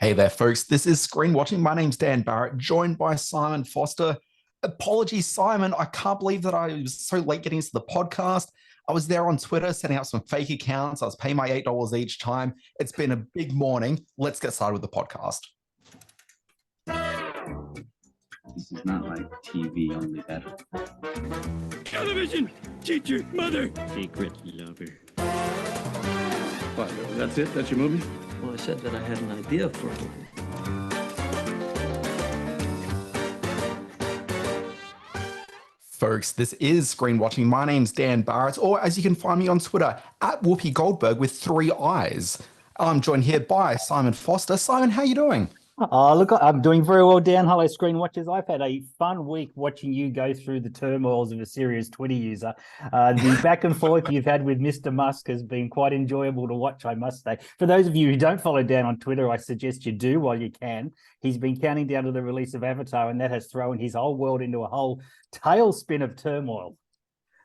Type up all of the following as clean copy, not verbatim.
Hey there, folks. This is Screen Watching. My name's Dan Barrett, joined by Simon Foster. Apologies, Simon. I can't believe that I was so late getting into the podcast. I was there on Twitter setting up some fake accounts. I was paying my $8 each time. It's been a big morning. Let's get started with the podcast. This is not like TV, only better. Television! Teacher, mother! Secret lover. What, that's it? That's your movie? Well, I said that I had an idea for a movie. Folks, this is Screen Watching. My name's Dan Barrett, or as you can find me on Twitter, at Whoopi Goldberg with 3 eyes. I'm joined here by Simon Foster. Simon, how you doing? Oh, look, I'm doing very well, Dan. Hello, Screen Watchers. I've had a fun week watching you go through the turmoils of a serious Twitter user. The back and forth you've had with Mr. Musk has been quite enjoyable to watch, I must say. For those of you who don't follow Dan on Twitter, I suggest you do while you can. He's been counting down to the release of Avatar, and that has thrown his whole world into a whole tailspin of turmoil.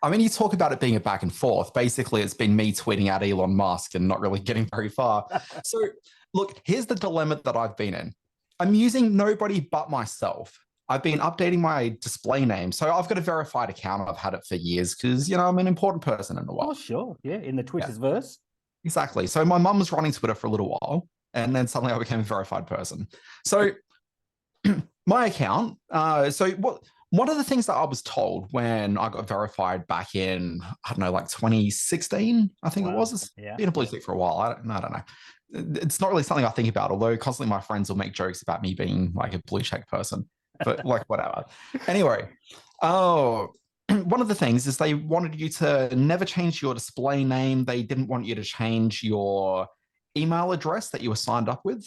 I mean, you talk about it being a back and forth. Basically, it's been me tweeting at Elon Musk and not really getting very far. So, look, here's the dilemma that I've been in. I'm using nobody but myself. I've been updating my display name. So I've got a verified account. I've had it for years because, you know, I'm an important person in the world. Oh, sure. Yeah, in the Twitter's verse. Exactly. So my mum was running Twitter for a little while, and then suddenly I became a verified person. So my account, one of the things that I was told when I got verified back in, I don't know, like 2016, I think it was. It's been a blue tick for a while. I don't know. It's not really something I think about, although constantly my friends will make jokes about me being like a blue check person, but like whatever. Anyway, one of the things is they wanted you to never change your display name. They didn't want you to change your email address that you were signed up with.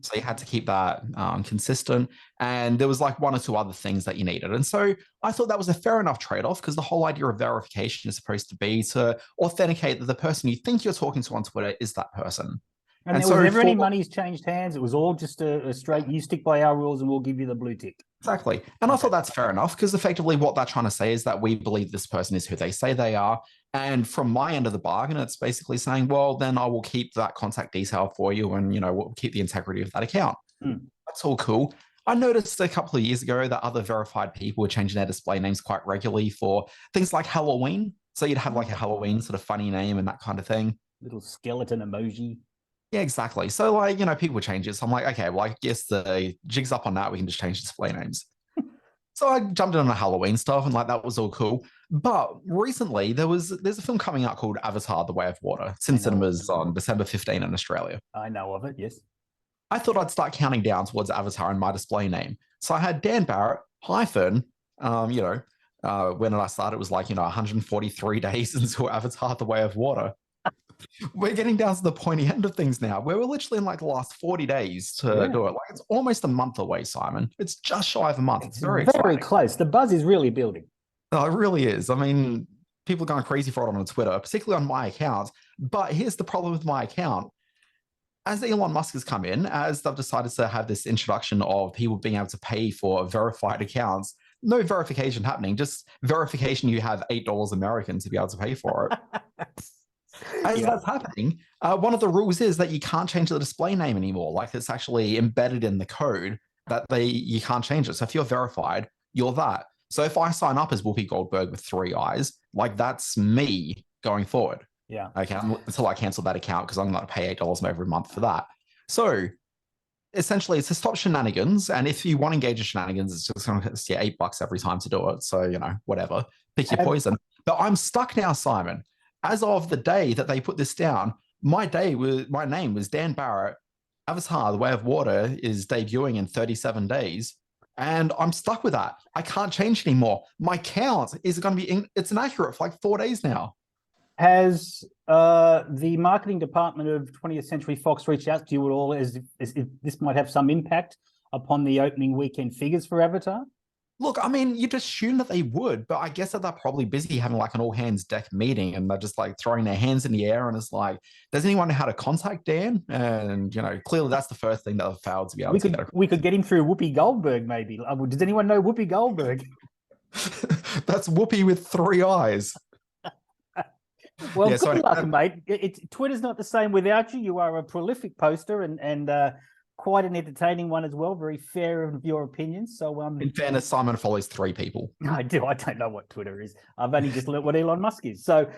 So you had to keep that consistent. And there was like 1 or 2 other things that you needed. And so I thought that was a fair enough trade-off because the whole idea of verification is supposed to be to authenticate that the person you think you're talking to on Twitter is that person. And there was never any money's changed hands. It was all just a straight, you stick by our rules and we'll give you the blue tick. Exactly. And I thought that's fair enough because effectively what they're trying to say is that we believe this person is who they say they are. And from my end of the bargain, it's basically saying, well, then I will keep that contact detail for you and, you know, we'll keep the integrity of that account. That's all cool. I noticed a couple of years ago that other verified people were changing their display names quite regularly for things like Halloween. So you'd have like a Halloween sort of funny name and that kind of thing. Little skeleton emoji. Yeah, exactly. So, like, you know, people change it. So I'm like, okay, well, I guess the jig's up on that. We can just change display names. So I jumped in on the Halloween stuff and like that was all cool. But recently there's a film coming out called Avatar: The Way of Water. It's in cinemas on December 15 in Australia. I know of it, yes. I thought I'd start counting down towards Avatar in my display name. So I had Dan Barrett hyphen, when I started, it was like, 143 days until Avatar: The Way of Water. We're getting down to the pointy end of things now, where we're literally in like the last 40 days to do it. Like it's almost a month away, Simon. It's just shy of a month. It's very close. The buzz is really building. Oh, it really is. I mean, people are going crazy for it on Twitter, particularly on my account. But here's the problem with my account. As Elon Musk has come in, as they've decided to have this introduction of people being able to pay for verified accounts, no verification happening, just verification you have $8 American to be able to pay for it. As that's happening, one of the rules is that you can't change the display name anymore. Like it's actually embedded in the code that you can't change it. So if you're verified, you're that. So if I sign up as Whoopi Goldberg with 3 eyes, like that's me going forward. Yeah. Okay. Until I cancel that account because I'm going to pay $8 every month for that. So essentially, it's to stop shenanigans. And if you want to engage in shenanigans, it's just going to cost you $8 every time to do it. So, whatever, pick your poison. But I'm stuck now, Simon. As of the day that they put this down, my name was Dan Barrett. Avatar: The Way of Water is debuting in 37 days. And I'm stuck with that. I can't change anymore. My count is going to be, it's inaccurate for like 4 days now. Has the marketing department of 20th Century Fox reached out to you at all as if this might have some impact upon the opening weekend figures for Avatar? Look, I mean, you'd assume that they would, but I guess that they're probably busy having like an all hands deck meeting and they're just like throwing their hands in the air and it's like, does anyone know how to contact Dan? And, clearly that's the first thing that I've failed to be able to get. We could get him through Whoopi Goldberg, maybe. Does anyone know Whoopi Goldberg? That's Whoopi with 3 eyes. Well, good luck, mate. Twitter's not the same without you. You are a prolific poster and quite an entertaining one as well. Very fair of your opinions. So In fairness, Simon follows 3 people. I do. I don't know what Twitter is. I've only just learned what Elon Musk is. So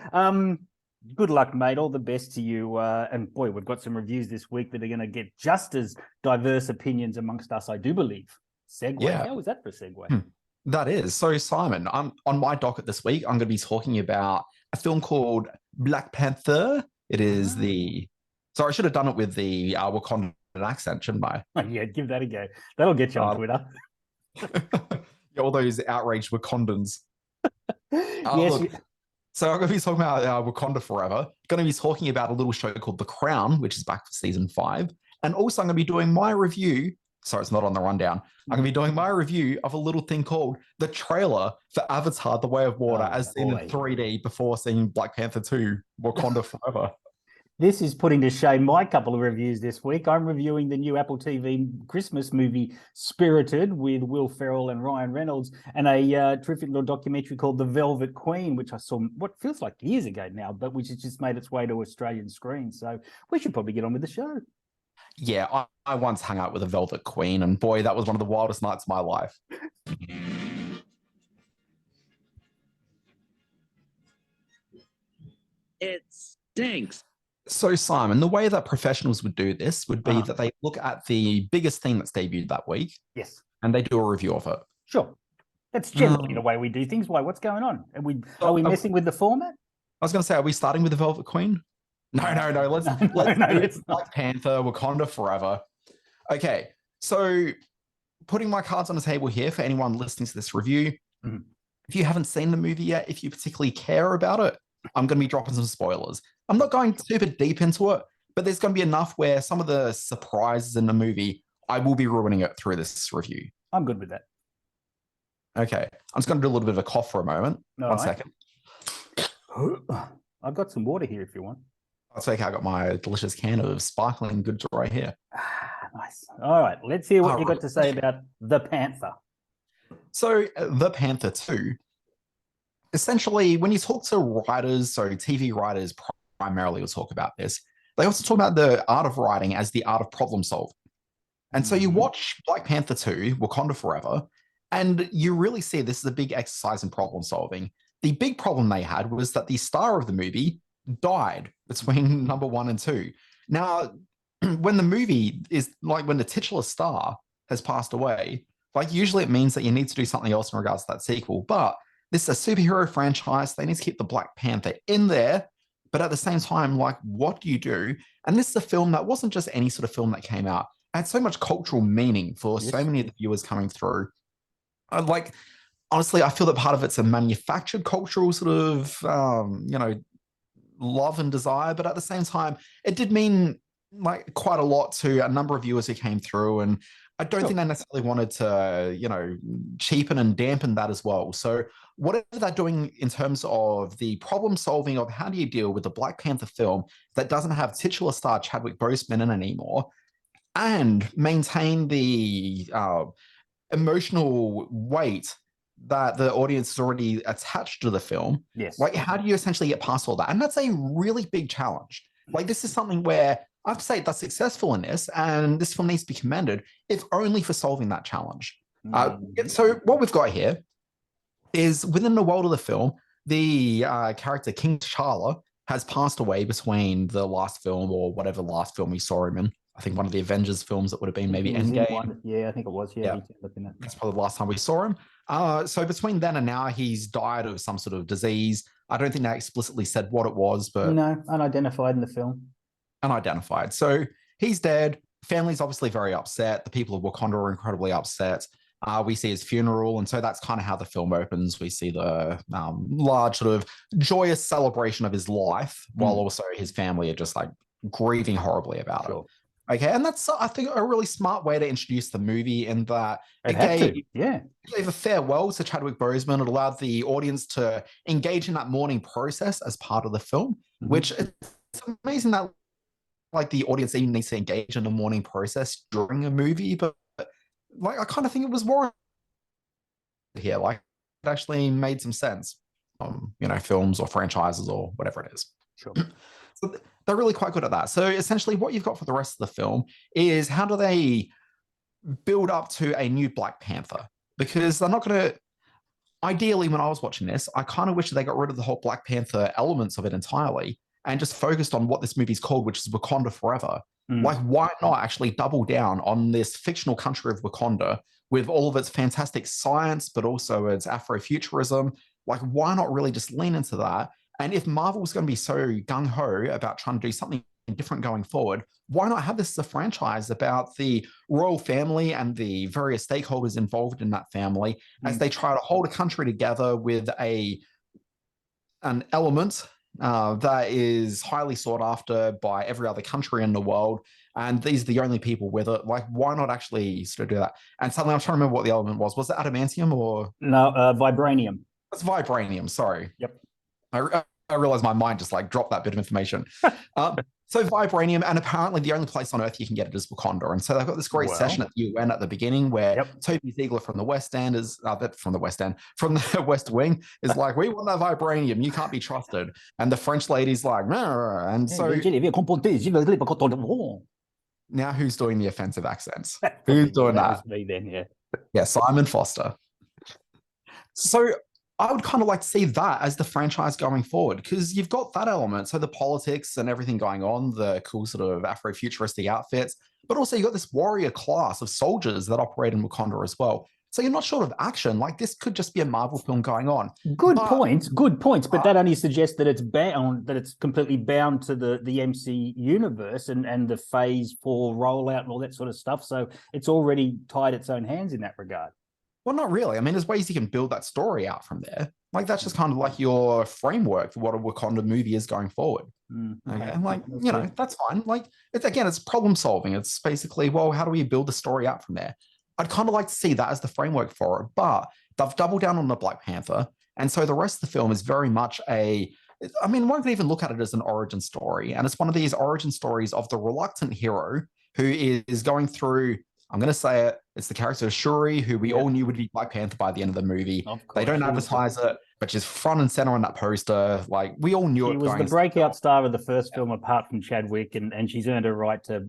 good luck, mate. All the best to you. And boy, we've got some reviews this week that are going to get just as diverse opinions amongst us, I do believe. Segue. Yeah. How was that for a segue? That is. So, Simon, I'm on my docket this week. I'm going to be talking about a film called Black Panther. It is Sorry, I should have done it with the Wakandan accent, shouldn't I? Yeah, give that a go. That'll get you on Twitter. All those outraged Wakandans. Yes. Look, so I'm going to be talking about Wakanda Forever. Going to be talking about a little show called The Crown, which is back for season 5. And also I'm going to be doing my review. Sorry, it's not on the rundown. I'm going to be doing my review of a little thing called the trailer for Avatar: The Way of Water, as seen in 3D before seeing Black Panther 2: Wakanda Forever. This is putting to shame my couple of reviews this week. I'm reviewing the new Apple TV Christmas movie Spirited with Will Ferrell and Ryan Reynolds, and a terrific little documentary called The Velvet Queen, which I saw what feels like years ago now, but which has just made its way to Australian screens. So we should probably get on with the show. Yeah, I once hung out with a Velvet Queen, and boy, that was one of the wildest nights of my life. It stinks. So, Simon, the way that professionals would do this would be that they look at the biggest thing that's debuted that week. Yes. And they do a review of it. Sure. That's generally the way we do things. Why? What's going on? Are we messing with the format? I was going to say, are we starting with the Velvet Queen? No. Let's Black Panther, Wakanda Forever. Okay, so putting my cards on the table here for anyone listening to this review. If you haven't seen the movie yet, if you particularly care about it, I'm going to be dropping some spoilers. I'm not going super deep into it, but there's going to be enough where some of the surprises in the movie, I will be ruining it through this review. I'm good with that. Okay, I'm just going to do a little bit of a cough for a moment. One second. I've got some water here if you want. That's okay. I got my delicious can of sparkling goods right here. Nice. All right, let's hear what you got to say about The Panther. So, The Panther 2, essentially, when you talk to writers, so TV writers primarily will talk about this, they also talk about the art of writing as the art of problem solving. And so you watch Black Panther 2, Wakanda Forever, and you really see this is a big exercise in problem solving. The big problem they had was that the star of the movie died between number 1 and 2. Now, when the movie is like when the titular star has passed away, like usually it means that you need to do something else in regards to that sequel. But this is a superhero franchise. They need to keep the Black Panther in there. But at the same time, like, what do you do? And this is a film that wasn't just any sort of film that came out. It had so much cultural meaning for so many of the viewers coming through. Honestly, I feel that part of it's a manufactured cultural sort of, love and desire. But at the same time, it did mean like quite a lot to a number of viewers who came through. And I don't think they necessarily wanted to, cheapen and dampen that as well. So whatever they're doing in terms of the problem solving of how do you deal with the Black Panther film that doesn't have titular star Chadwick Boseman in anymore and maintain the emotional weight that the audience is already attached to the film. Yes. Like, how do you essentially get past all that? And that's a really big challenge. Like, this is something where I have to say that's successful in this, and this film needs to be commended, if only for solving that challenge. So what we've got here is within the world of the film, the character King T'Challa has passed away between the last film or whatever last film we saw him in. I think one of the Avengers films that would have been maybe Endgame. Yeah, I think it was. Yeah. That's probably the last time we saw him. So between then and now, he's died of some sort of disease. I don't think they explicitly said what it was, but no, unidentified in the film. Unidentified. So he's dead. Family's obviously very upset. The people of Wakanda are incredibly upset. We see his funeral, and so that's kind of how the film opens. We see the large sort of joyous celebration of his life, while also his family are just like grieving horribly about it. Okay, and that's, I think, a really smart way to introduce the movie in that it gave a farewell to Chadwick Boseman. It allowed the audience to engage in that mourning process as part of the film, which it's amazing that like the audience even needs to engage in the mourning process during a movie, but like I kind of think it was warranted here. Like it actually made some sense. Films or franchises or whatever it is. Sure. So they're really quite good at that. So essentially, what you've got for the rest of the film is how do they build up to a new Black Panther? Because they're not going to. Ideally, when I was watching this, I kind of wish they got rid of the whole Black Panther elements of it entirely and just focused on what this movie's called, which is Wakanda Forever. Like, why not actually double down on this fictional country of Wakanda with all of its fantastic science, but also its Afrofuturism? Like, why not really just lean into that? And if Marvel's going to be so gung-ho about trying to do something different going forward, why not have this as a franchise about the royal family and the various stakeholders involved in that family as they try to hold a country together with an element that is highly sought after by every other country in the world, and these are the only people with it. Like, why not actually sort of do that? And suddenly I'm trying to remember what the element was. Was it adamantium or No, vibranium. it's vibranium? Sorry. Yep. I realized my mind just like dropped that bit of information. So vibranium, and apparently the only place on Earth you can get it is Wakanda. And so they've got this great session at the UN at the beginning where Toby Ziegler from the West End is from the West Wing is like, we want that vibranium. You can't be trusted. And the French lady's like, nah. And so now who's doing the offensive accents? Who's doing that? Was me then, yeah. Yeah, Simon Foster. So I would kind of like to see that as the franchise going forward, because you've got that element. So the politics and everything going on, the cool sort of Afrofuturistic outfits, but also you've got this warrior class of soldiers that operate in Wakanda as well. So you're not short of action. Like, this could just be a Marvel film going on. Good points. But that only suggests that it's bound, that it's completely bound to the MC universe and the Phase 4 rollout and all that sort of stuff. So it's already tied its own hands in that regard. Well, not really. I mean, there's ways you can build that story out from there. Like, that's just kind of like your framework for what a Wakanda movie is going forward. Okay, like, you know, that's fine. Like, it's problem solving. It's basically, well, how do we build the story out from there? I'd kind of like to see that as the framework for it, but they've doubled down on the Black Panther. And so the rest of the film is very much one could even look at it as an origin story. And it's one of these origin stories of the reluctant hero who is going through, I'm going to say it, it's the character of Shuri, who we all knew would be Black Panther by the end of the movie. They don't advertise it, but she's front and center on that poster. Like, we all knew it. She was the breakout star of the first film, apart from Chadwick, and she's earned a right to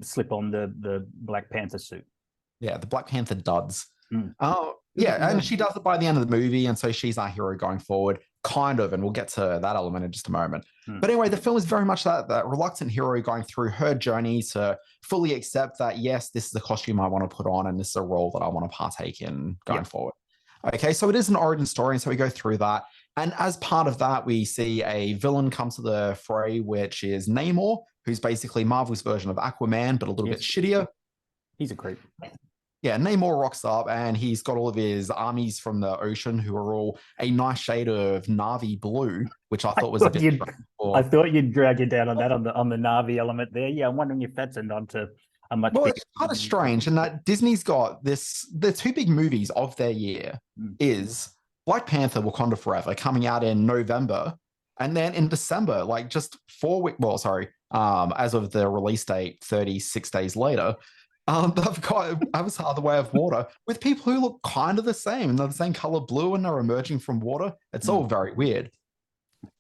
slip on the Black Panther suit. Yeah, the Black Panther duds. And she does it by the end of the movie, and so she's our hero going forward, kind of, and we'll get to that element in just a moment. But anyway, the film is very much that reluctant hero going through her journey to fully accept that, yes, this is the costume I want to put on, and this is a role that I want to partake in going forward. Okay, so it is an origin story, and so we go through that. And as part of that, we see a villain come to the fray, which is Namor, who's basically Marvel's version of Aquaman, but a little bit shittier. He's a creep. Yeah, Namor rocks up and he's got all of his armies from the ocean who are all a nice shade of Na'vi blue, which I thought was a bit. I thought you'd drag it down on that on the Na'vi element there. Yeah, I'm wondering if that's a nod to a much. Well, it's kind of strange in that Disney's got this. The two big movies of their year is Black Panther: Wakanda Forever coming out in November, and then in December, like just 4 weeks. Well, sorry, as of the release date, 36 days later. They've got Avatar: The Way of Water with people who look kind of the same, and they're the same color blue, and they're emerging from water. It's all very weird.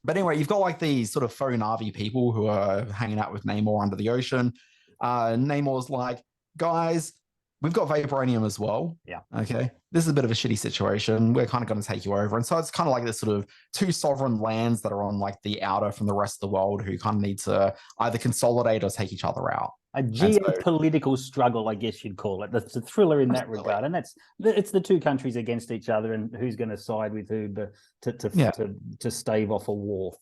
But anyway, you've got like these sort of faux Na'vi people who are hanging out with Namor under the ocean. Namor's like, guys, we've got vibranium as well. Yeah. Okay. This is a bit of a shitty situation. We're kind of going to take you over. And so it's kind of like this sort of two sovereign lands that are on like the outer from the rest of the world who kind of need to either consolidate or take each other out. A geopolitical struggle, I guess you'd call it. That's a thriller in that regard, and it's the two countries against each other, and who's going to side with who to stave off a war.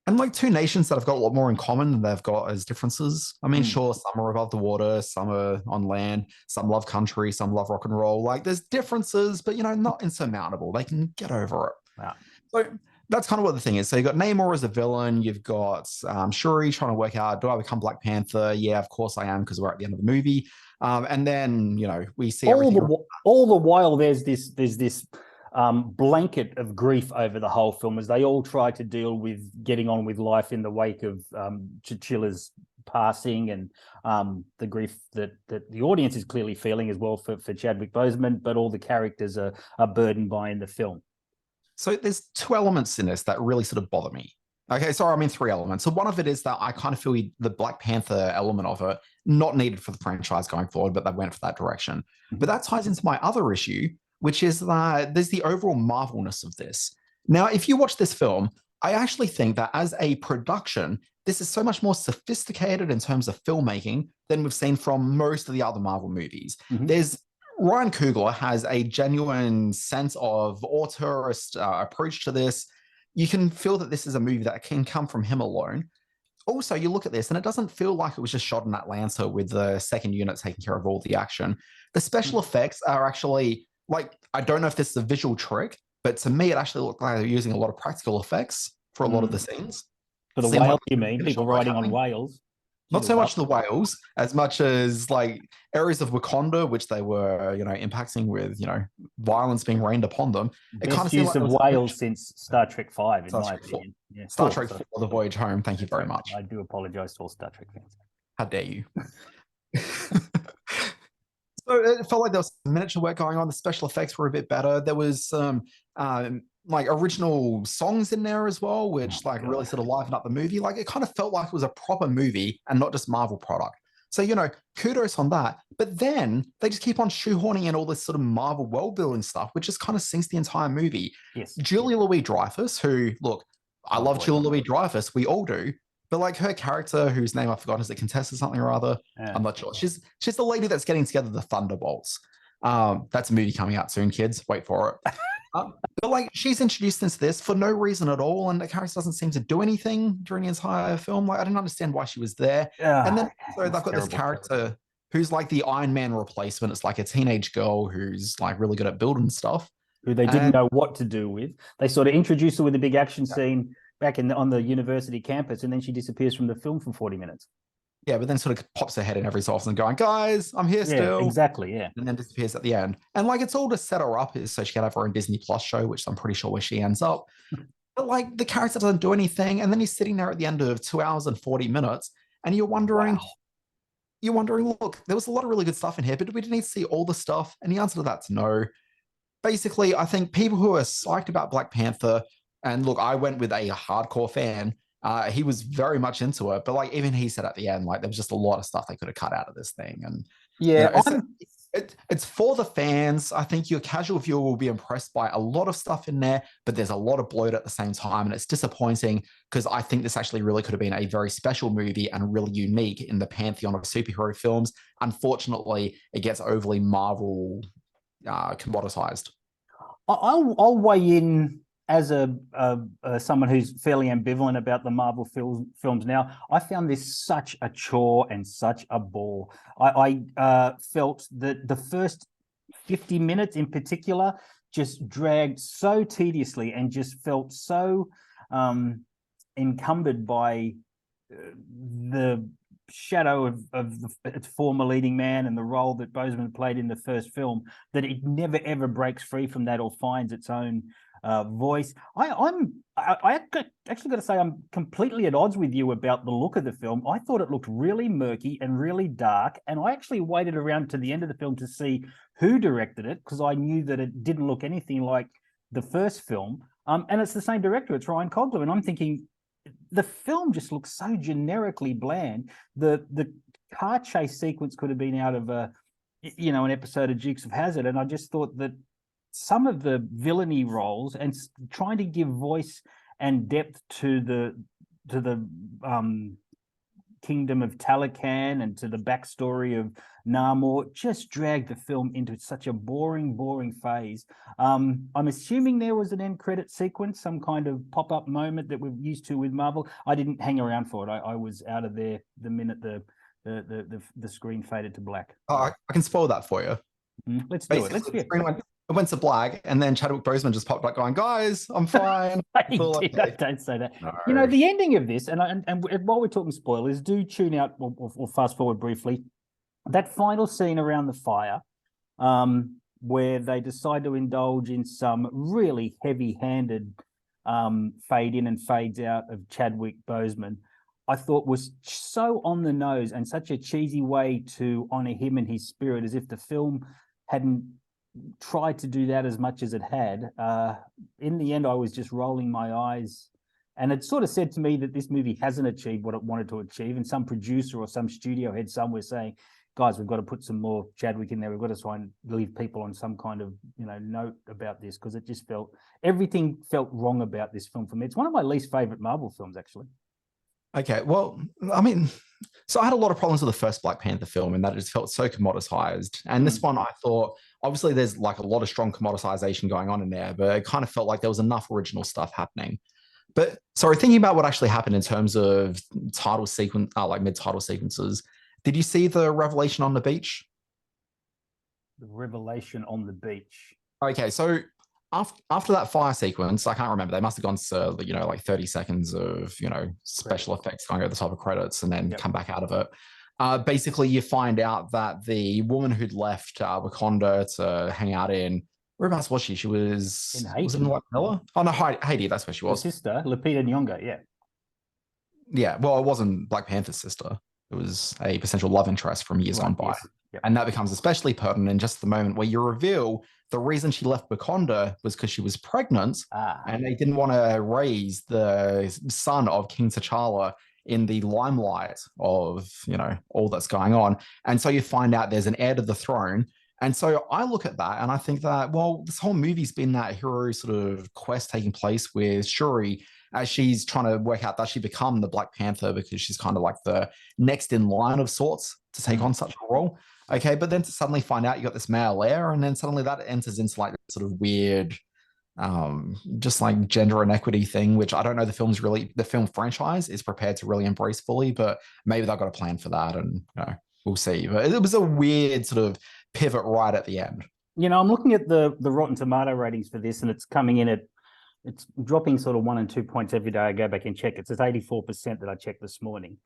And like two nations that have got a lot more in common than they've got as differences. I mean, sure, some are above the water, some are on land, some love country, some love rock and roll. Like, there's differences, but not insurmountable. They can get over it. Wow. So that's kind of what the thing is. So you've got Namor as a villain. You've got Shuri trying to work out, do I become Black Panther? Yeah, of course I am, because we're at the end of the movie. And then, we see all the while there's this blanket of grief over the whole film as they all try to deal with getting on with life in the wake of T'Chilla's passing, and the grief that the audience is clearly feeling as well for Chadwick Boseman, but all the characters are burdened by in the film. So there's two elements in this that really sort of bother me. Okay, sorry, I mean three elements. So one of it is that I kind of feel the Black Panther element of it not needed for the franchise going forward, but they went for that direction. But that ties into my other issue, which is that there's the overall marvelness of this. Now, if you watch this film, I actually think that as a production, this is so much more sophisticated in terms of filmmaking than we've seen from most of the other Marvel movies. There's Ryan Coogler has a genuine sense of auteurist approach to this. You can feel that this is a movie that can come from him alone. Also, you look at this and it doesn't feel like it was just shot in Atlanta with the second unit taking care of all the action. The special effects are actually like, I don't know if this is a visual trick, but to me, it actually looked like they're using a lot of practical effects for a lot of the scenes. For the Seemed whales, like you mean? People shot riding like on whales. not so much the whales as much as like areas of Wakanda, which they were, impacting with, violence being rained upon them. It kind Best of seemed use like of it was whales since Star Trek V, in Star my Trek opinion. Yeah, Star four, Trek sorry. 4, The Voyage Home. Thank you very That's much. right. I do apologize to all Star Trek fans. How dare you? So it felt like there was some miniature work going on. The special effects were a bit better. There was some like original songs in there as well, which really sort of livened up the movie. Like it kind of felt like it was a proper movie and not just Marvel product. So, kudos on that. But then they just keep on shoehorning in all this sort of Marvel world building stuff, which just kind of sinks the entire movie. Yes. Julia Louis-Dreyfus, who, look, I love Julia Louis-Dreyfus. We all do. But like her character, whose name I've forgotten, is it Contessa something or other? Yeah. I'm not sure. She's the lady that's getting together the Thunderbolts. That's a movie coming out soon, kids. Wait for it. But like she's introduced into this for no reason at all, and the character doesn't seem to do anything during the entire film. Like I didn't understand why she was there. And then so they've got this character who's like the Iron Man replacement. It's like a teenage girl who's like really good at building stuff. Who they didn't know what to do with. They sort of introduced her with a big action scene back on the university campus, and then she disappears from the film for 40 minutes. Yeah, but then sort of pops her head in every so often going, guys, I'm here still. Exactly, yeah. And then disappears at the end. And like it's all to set her up so she can have her own Disney Plus show, which I'm pretty sure where she ends up. But like the character doesn't do anything. And then he's sitting there at the end of 2 hours and 40 minutes. And you're wondering, look, there was a lot of really good stuff in here, but do we need to see all the stuff? And the answer to that's no. Basically, I think people who are psyched about Black Panther, and look, I went with a hardcore fan. He was very much into it, but like even he said at the end, like there was just a lot of stuff they could have cut out of this thing. And it's for the fans. I think your casual viewer will be impressed by a lot of stuff in there, but there's a lot of bloat at the same time, and it's disappointing because I think this actually really could have been a very special movie and really unique in the pantheon of superhero films. Unfortunately, it gets overly Marvel commoditized. I'll weigh in as someone who's fairly ambivalent about the Marvel films now. I found this such a chore and such a bore. I felt that the first 50 minutes in particular just dragged so tediously and just felt so encumbered by the shadow of its former leading man and the role that Boseman played in the first film, that it never ever breaks free from that or finds its own voice. I actually got to say I'm completely at odds with you about the look of the film. I thought it looked really murky and really dark, and I actually waited around to the end of the film to see who directed it because I knew that it didn't look anything like the first film. And it's the same director, it's Ryan Coogler, and I'm thinking the film just looks so generically bland. The car chase sequence could have been out of an episode of Dukes of Hazzard, and I just thought that some of the villainy roles and trying to give voice and depth to the kingdom of Talokan and to the backstory of Namor just dragged the film into such a boring phase. I'm assuming there was an end credit sequence, some kind of pop-up moment that we're used to with Marvel. I didn't hang around for it. I was out of there the minute the screen faded to black. I can spoil that for you. Let's do it. Let's do it. It went to black, and then Chadwick Boseman just popped up going, guys, I'm fine. Don't say that. No. The ending of this, and while we're talking spoilers, do tune out or fast forward briefly. That final scene around the fire, where they decide to indulge in some really heavy-handed fade in and fades out of Chadwick Boseman, I thought was so on the nose and such a cheesy way to honor him and his spirit, as if the film hadn't tried to do that as much as it had. In the end, I was just rolling my eyes And it sort of said to me that this movie hasn't achieved what it wanted to achieve. And some producer or some studio head somewhere saying, guys, we've got to put some more Chadwick in there. We've got to try and leave people on some kind of, note about this, because it just everything felt wrong about this film for me. It's one of my least favorite Marvel films, actually. Okay, well, I mean, so I had a lot of problems with the first Black Panther film in that it just felt so commoditized. And this one, I thought, obviously there's like a lot of strong commoditization going on in there, but it kind of felt like there was enough original stuff happening. But sorry, thinking about what actually happened in terms of title sequence, like mid-title sequences, did you see the revelation on the beach? The revelation on the beach. Okay, so after that fire sequence, I can't remember. They must have gone to, like 30 seconds of, special effects going over the top of credits and then come back out of it. Basically, you find out that the woman who'd left Wakanda to hang out in, whereabouts was she? She was in Haiti. Was it in Guatemala? Oh no, Haiti. That's where she was. Her sister, Lupita Nyong'o. Yeah. Yeah. Well, it wasn't Black Panther's sister. It was a potential love interest from years gone by. Yes. Yep. And that becomes especially pertinent in just the moment where you reveal the reason she left Wakanda was because she was pregnant, and they didn't want to raise the son of King T'Challa in the limelight of, all that's going on. And so you find out there's an heir to the throne. And so I look at that and I think that, well, this whole movie's been that hero sort of quest taking place with Shuri as she's trying to work out, does she become the Black Panther, because she's kind of like the next in line of sorts to take on such a role. Okay, but then to suddenly find out you got this male heir, and then suddenly that enters into like sort of weird, just like gender inequity thing, which I don't know the film franchise is prepared to really embrace fully, but maybe they've got a plan for that, and we'll see. But it was a weird sort of pivot right at the end. I'm looking at the Rotten Tomato ratings for this, and it's coming in it's dropping sort of 1 and 2 points every day I go back and check. It's at 84% that I checked this morning.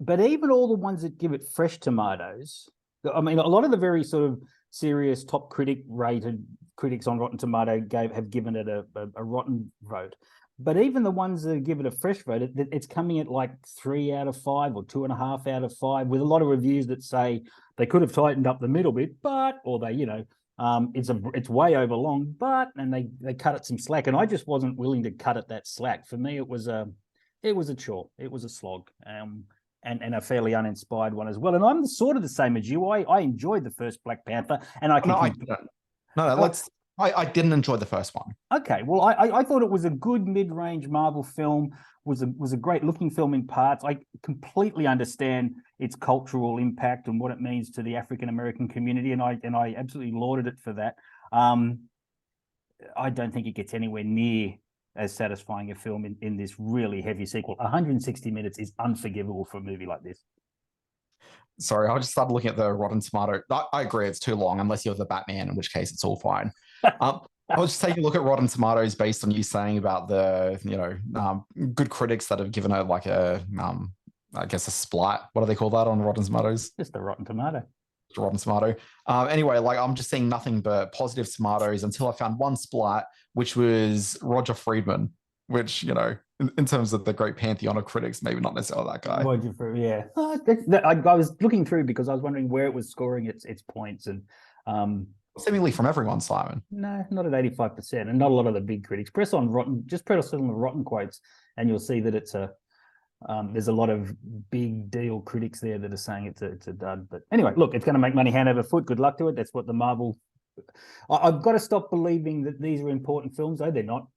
But even all the ones that give it fresh tomatoes, I mean, a lot of the very sort of serious top rated critics on Rotten Tomato have given it a rotten vote. But even the ones that give it a fresh vote, it's coming at like 3 out of 5 or 2.5 out of 5, with a lot of reviews that say they could have tightened up the middle bit, or they, it's way over long, and they cut it some slack. And I just wasn't willing to cut it that slack. For me, it was a chore. It was a slog. And a fairly uninspired one as well. And I'm sort of the same as you. I enjoyed the first Black Panther, and I didn't enjoy the first one. Okay, well, I thought it was a good mid-range Marvel film. Was a great looking film in parts. I completely understand its cultural impact and what it means to the African American community, and I absolutely lauded it for that. I don't think it gets anywhere near as satisfying a film in this really heavy sequel. 160 minutes is unforgivable for a movie like this. Sorry, I just started looking at the Rotten Tomato. I agree, it's too long, unless you're the Batman, in which case it's all fine. I was just taking a look at Rotten Tomatoes based on you saying about the, good critics that have given it like a, I guess a splat. What do they call that on Rotten Tomatoes? Just a Rotten Tomato. Rotten Tomato. Anyway, like I'm just seeing nothing but positive tomatoes until I found one splat, which was Roger Friedman, which, in terms of the great pantheon of critics, maybe not necessarily that guy. Roger Friedman, yeah. I was looking through because I was wondering where it was scoring its points, and seemingly from everyone, Simon. No, not at 85%, and not a lot of the big critics. Press on the Rotten quotes, and you'll see that it's there's a lot of big deal critics there that are saying it's a dud. But anyway, look, it's going to make money hand over foot. Good luck to it. That's what the Marvel. I've got to stop believing that these are important films. Though they're not.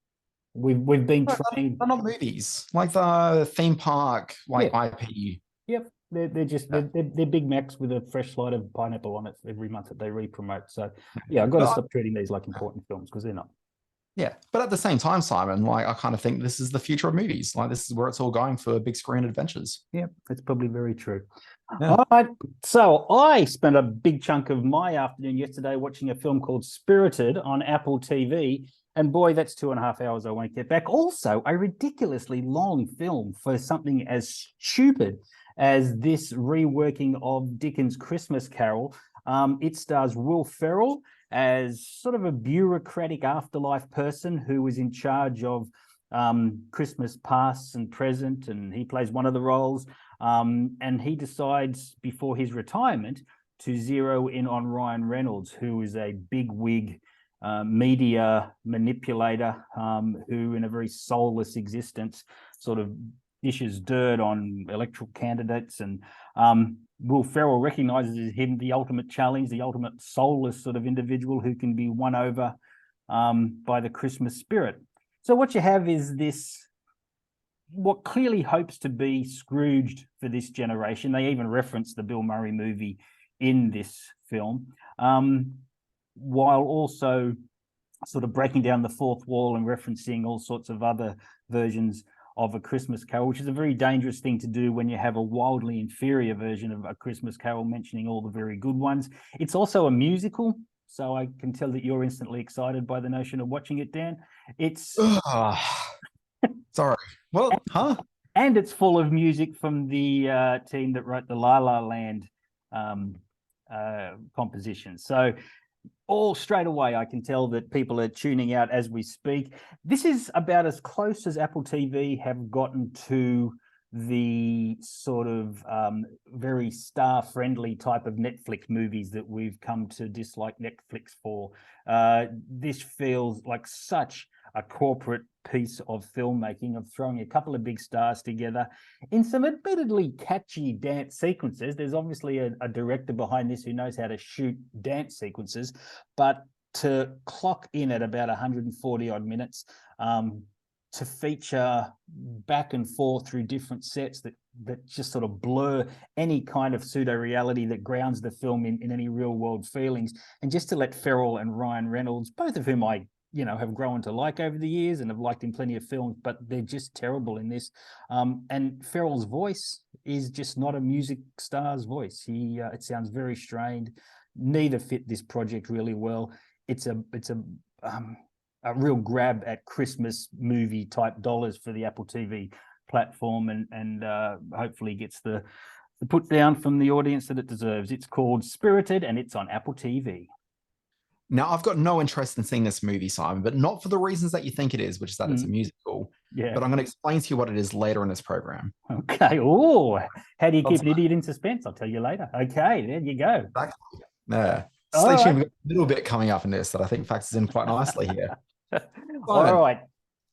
We've been trained. They're not movies like the theme park IP. Yep, they're just they're Big Macs with a fresh slide of pineapple on it every month that they re-promote. So yeah, I've got to stop treating these like important films, because they're not. Yeah, but at the same time, Simon, like I kind of think this is the future of movies. Like this is where it's all going for big screen adventures. Yeah, that's probably very true. Yeah. All right, so I spent a big chunk of my afternoon yesterday watching a film called Spirited on Apple TV, and boy, that's 2.5 hours I won't get back. Also, a ridiculously long film for something as stupid as this reworking of Dickens' Christmas Carol. It stars Will Ferrell as sort of a bureaucratic afterlife person who is in charge of Christmas past and present, and he plays one of the roles. And he decides before his retirement to zero in on Ryan Reynolds, who is a big wig media manipulator who, in a very soulless existence, sort of dishes dirt on electoral candidates. And Will Ferrell recognizes him the ultimate challenge, the ultimate soulless sort of individual who can be won over by the Christmas spirit. So what you have is this, what clearly hopes to be Scrooged for this generation. They even reference the Bill Murray movie in this film, while also sort of breaking down the fourth wall and referencing all sorts of other versions of A Christmas Carol, which is a very dangerous thing to do when you have a wildly inferior version of A Christmas Carol, mentioning all the very good ones. It's also a musical, so I can tell that you're instantly excited by the notion of watching it, Dan. It's sorry. Well, huh? And it's full of music from the team that wrote the La La Land composition. So all straight away, I can tell that people are tuning out as we speak. This is about as close as Apple TV have gotten to the sort of very star-friendly type of Netflix movies that we've come to dislike Netflix for. This feels like such a corporate piece of filmmaking, of throwing a couple of big stars together in some admittedly catchy dance sequences. There's obviously a director behind this who knows how to shoot dance sequences, but to clock in at about 140 odd minutes, to feature back and forth through different sets that just sort of blur any kind of pseudo-reality that grounds the film in any real world feelings, and just to let Ferrell and Ryan Reynolds, both of whom I have grown to like over the years and have liked in plenty of films, but they're just terrible in this. And Ferrell's voice is just not a music star's voice. It sounds very strained. Neither fit this project really well. It's a real grab at Christmas movie type dollars for the Apple TV platform, and hopefully gets the put down from the audience that it deserves. It's called Spirited, and it's on Apple TV. Now, I've got no interest in seeing this movie, Simon, but not for the reasons that you think it is, which is that it's a musical. Yeah. But I'm going to explain to you what it is later in this program. Okay. Oh, how do you keep an idiot in suspense? I'll tell you later. Okay, there you go. Exactly. Yeah. All Stay tuned. right. We've got a little bit coming up in this that I think factors in quite nicely here. All right.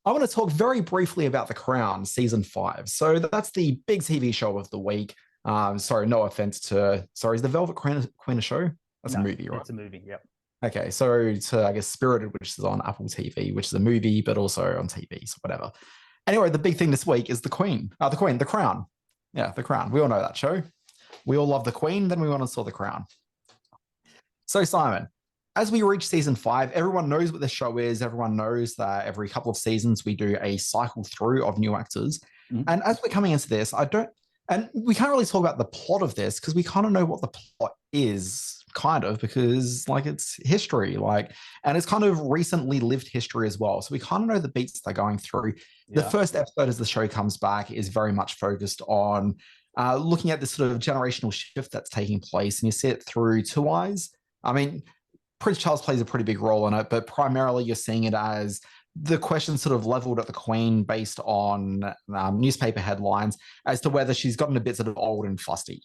I want to talk very briefly about The Crown season 5. So that's the big TV show of the week. Sorry, no offense to, is the Velvet Queen a show? That's a movie, right? It's a movie, yep. Okay, so to, I guess, Spirited, which is on Apple TV, which is a movie, but also on TV, so whatever. Anyway, the big thing this week is The Crown. Yeah, The Crown. We all know that show. We all love The Queen, then we went and saw The Crown. So, Simon, as we reach season 5, everyone knows what the show is. Everyone knows that every couple of seasons we do a cycle through of new actors. Mm-hmm. And as we're coming into this, and we can't really talk about the plot of this because we kind of know what the plot is, kind of, because it's history, and it's kind of recently lived history as well. So we kind of know the beats they're going through. Yeah. The first episode, as the show comes back, is very much focused on looking at this sort of generational shift that's taking place. And you see it through two eyes. I mean, Prince Charles plays a pretty big role in it, but primarily you're seeing it as the question sort of leveled at the Queen based on newspaper headlines as to whether she's gotten a bit sort of old and fusty.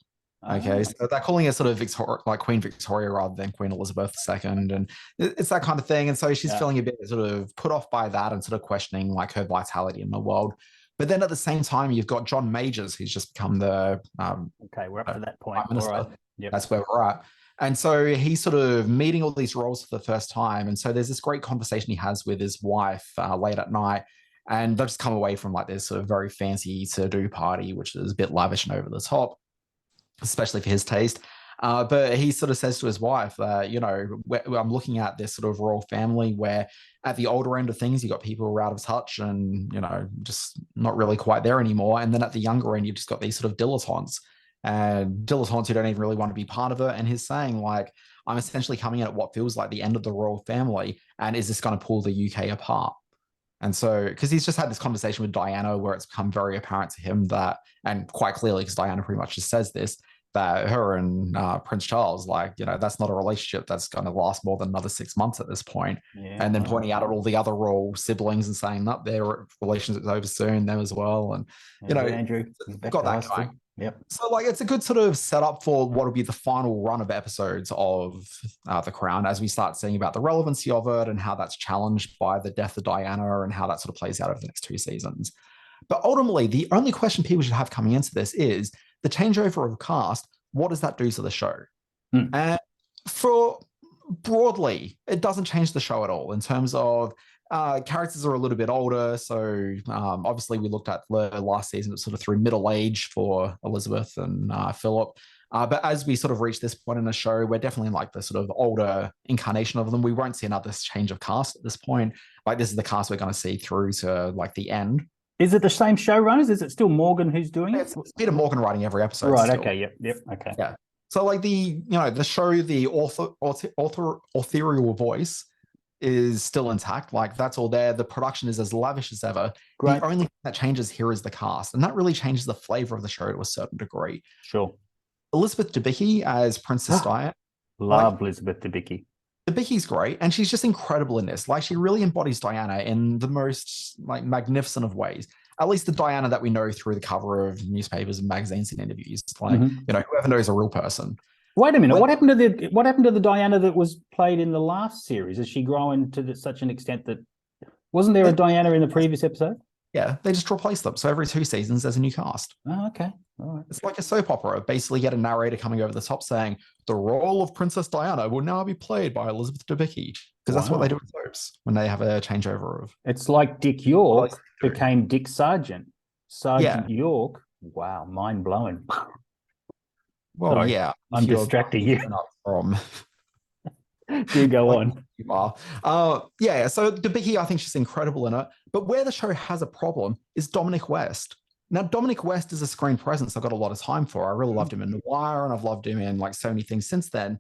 Okay, so they're calling her sort of Queen Victoria rather than Queen Elizabeth II, and it's that kind of thing. And so she's feeling a bit sort of put off by that and sort of questioning her vitality in the world. But then at the same time, you've got John Majors, who's just become the okay, we're up to that point. All right. Yep. That's where we're at. And so he's sort of meeting all these roles for the first time. And so there's this great conversation he has with his wife late at night. And they've just come away from this sort of very fancy to-do party, which is a bit lavish and over the top, especially for his taste. But he sort of says to his wife that, I'm looking at this sort of royal family where at the older end of things, you got people who are out of touch and, just not really quite there anymore. And then at the younger end, you just got these sort of dilettantes. And dilettantes who don't even really want to be part of it. And he's saying, I'm essentially coming in at what feels like the end of the royal family. And is this going to pull the UK apart? And so, because he's just had this conversation with Diana where it's become very apparent to him that, and quite clearly, because Diana pretty much just says this, that her and Prince Charles, that's not a relationship that's going to last more than another 6 months at this point. Yeah. And then pointing out at all the other royal siblings and saying that their relationship's over soon, them as well. And, Andrew, got that going. Yep. So, like, it's a good sort of setup for what will be the final run of episodes of The Crown as we start seeing about the relevancy of it and how that's challenged by the death of Diana and how that sort of plays out over the next 2 seasons. But ultimately, the only question people should have coming into this is the changeover of cast. What does that do to the show? And for broadly, it doesn't change the show at all in terms of characters are a little bit older. So obviously we looked at the last season, it's sort of through middle age for Elizabeth and Philip. But as we sort of reach this point in the show, we're definitely in like the sort of older incarnation of them. We won't see another change of cast at this point. Like this is the cast we're going to see through to like the end. Is it the same showrunners? Is it still Morgan who's doing it? It's Peter Morgan writing every episode. Right. still. Okay. Yep. Okay. Yeah. So like the show, the authorial voice is still intact. Like that's all there. The production is as lavish as ever. Great. The only thing that changes here is the cast. And that really changes the flavor of the show to a certain degree. Sure. Elizabeth Debicki as Princess Diana. Love Elizabeth Debicki. Debicki's great. And she's just incredible in this. Like she really embodies Diana in the most like magnificent of ways. At least the Diana that we know through the cover of newspapers and magazines and interviews. Like, whoever knows a real person. Wait a minute. What happened to the Diana that was played in the last series? Has she grown to such an extent that wasn't there a Diana in the previous episode? Yeah, they just replace them. So every 2 seasons, there's a new cast. Oh, okay. All right. It's like a soap opera. Basically, get a narrator coming over the top saying, the role of Princess Diana will now be played by Elizabeth Debicki. Because that's what they do in soaps when they have a changeover of. It's like Dick York became Dick Sargent. Sergeant York. Wow, mind blowing. Well, Sorry, yeah. I'm distracting you. From You go on. You are. So Debicki, I think she's incredible in it. But where the show has a problem is Dominic West. Now, Dominic West is a screen presence I've got a lot of time for. I really loved him in The Wire, and I've loved him in like so many things since then.